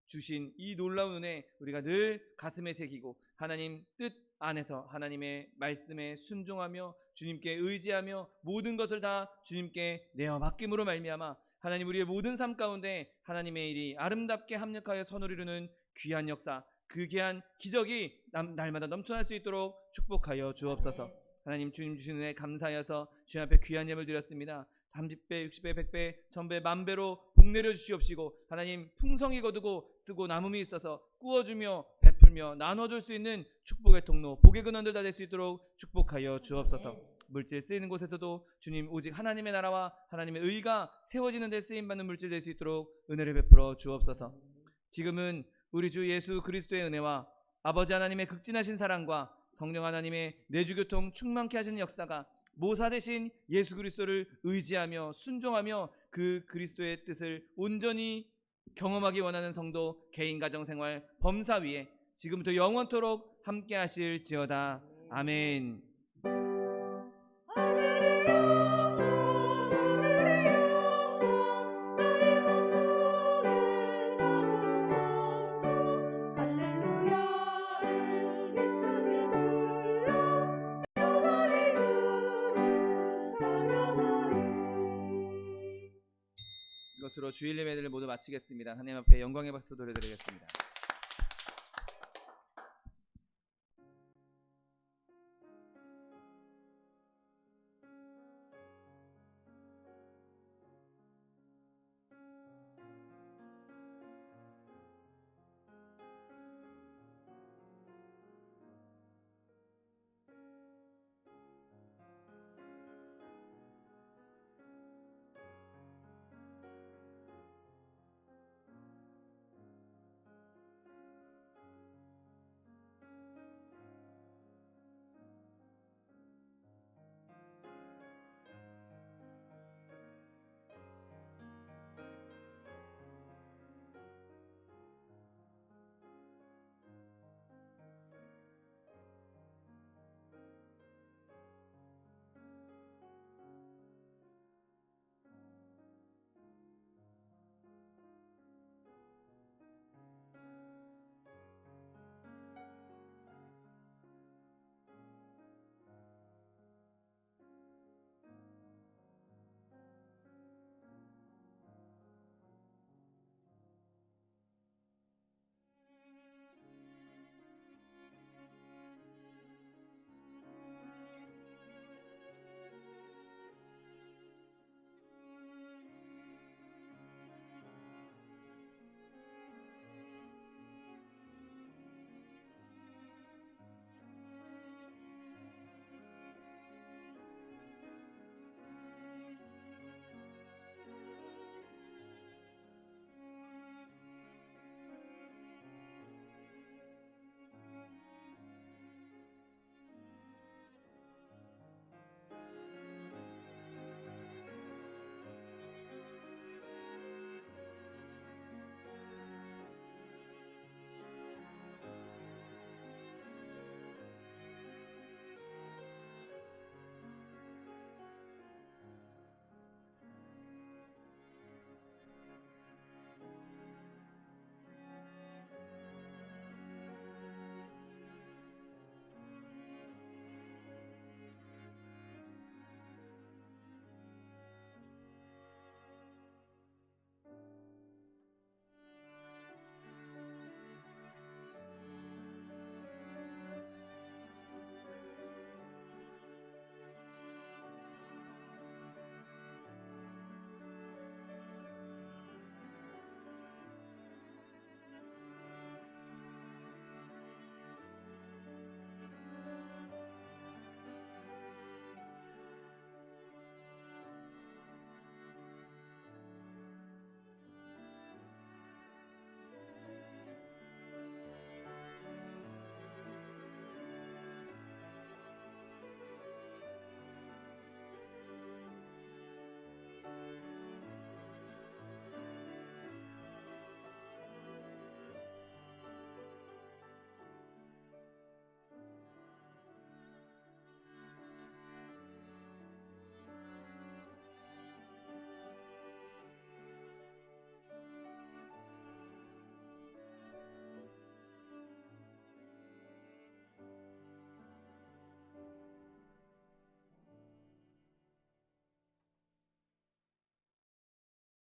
주신 이 놀라운 은혜 우리가 늘 가슴에 새기고 하나님 뜻 안에서 하나님의 말씀에 순종하며 주님께 의지하며 모든 것을 다 주님께 내어 맡김으로 말미암아 하나님 우리의 모든 삶 가운데 하나님의 일이 아름답게 합력하여 선을 이루는 귀한 역사, 그 귀한 기적이 날마다 넘쳐날 수 있도록 축복하여 주옵소서. 하나님, 주님 주신 은혜 감사하여서 주님 앞에 귀한 예물 드렸습니다. 30배, 60배, 100배, 1000배, 만배로 복 내려 주시옵시고 하나님 풍성히 거두고 쓰고 남음이 있어서 꾸어주며 베풀며 나눠줄 수 있는 축복의 통로, 복의 근원들 다 될 수 있도록 축복하여 주옵소서. 물질 쓰이는 곳에서도 주님 오직 하나님의 나라와 하나님의 의가 세워지는 데 쓰임받는 물질 될 수 있도록 은혜를 베풀어 주옵소서. 지금은 우리 주 예수 그리스도의 은혜와 아버지 하나님의 극진하신 사랑과 성령 하나님의 내주교통 충만케 하시는 역사가 모사 되신 예수 그리스도를 의지하며 순종하며 그 그리스도의 뜻을 온전히 경험하기 원하는 성도 개인 가정생활 범사 위에 지금부터 영원토록 함께 하실지어다. 아멘. 이것으로 주일 예배를 모두 마치겠습니다. 하나님 앞에 영광의 박수 돌려드리겠습니다.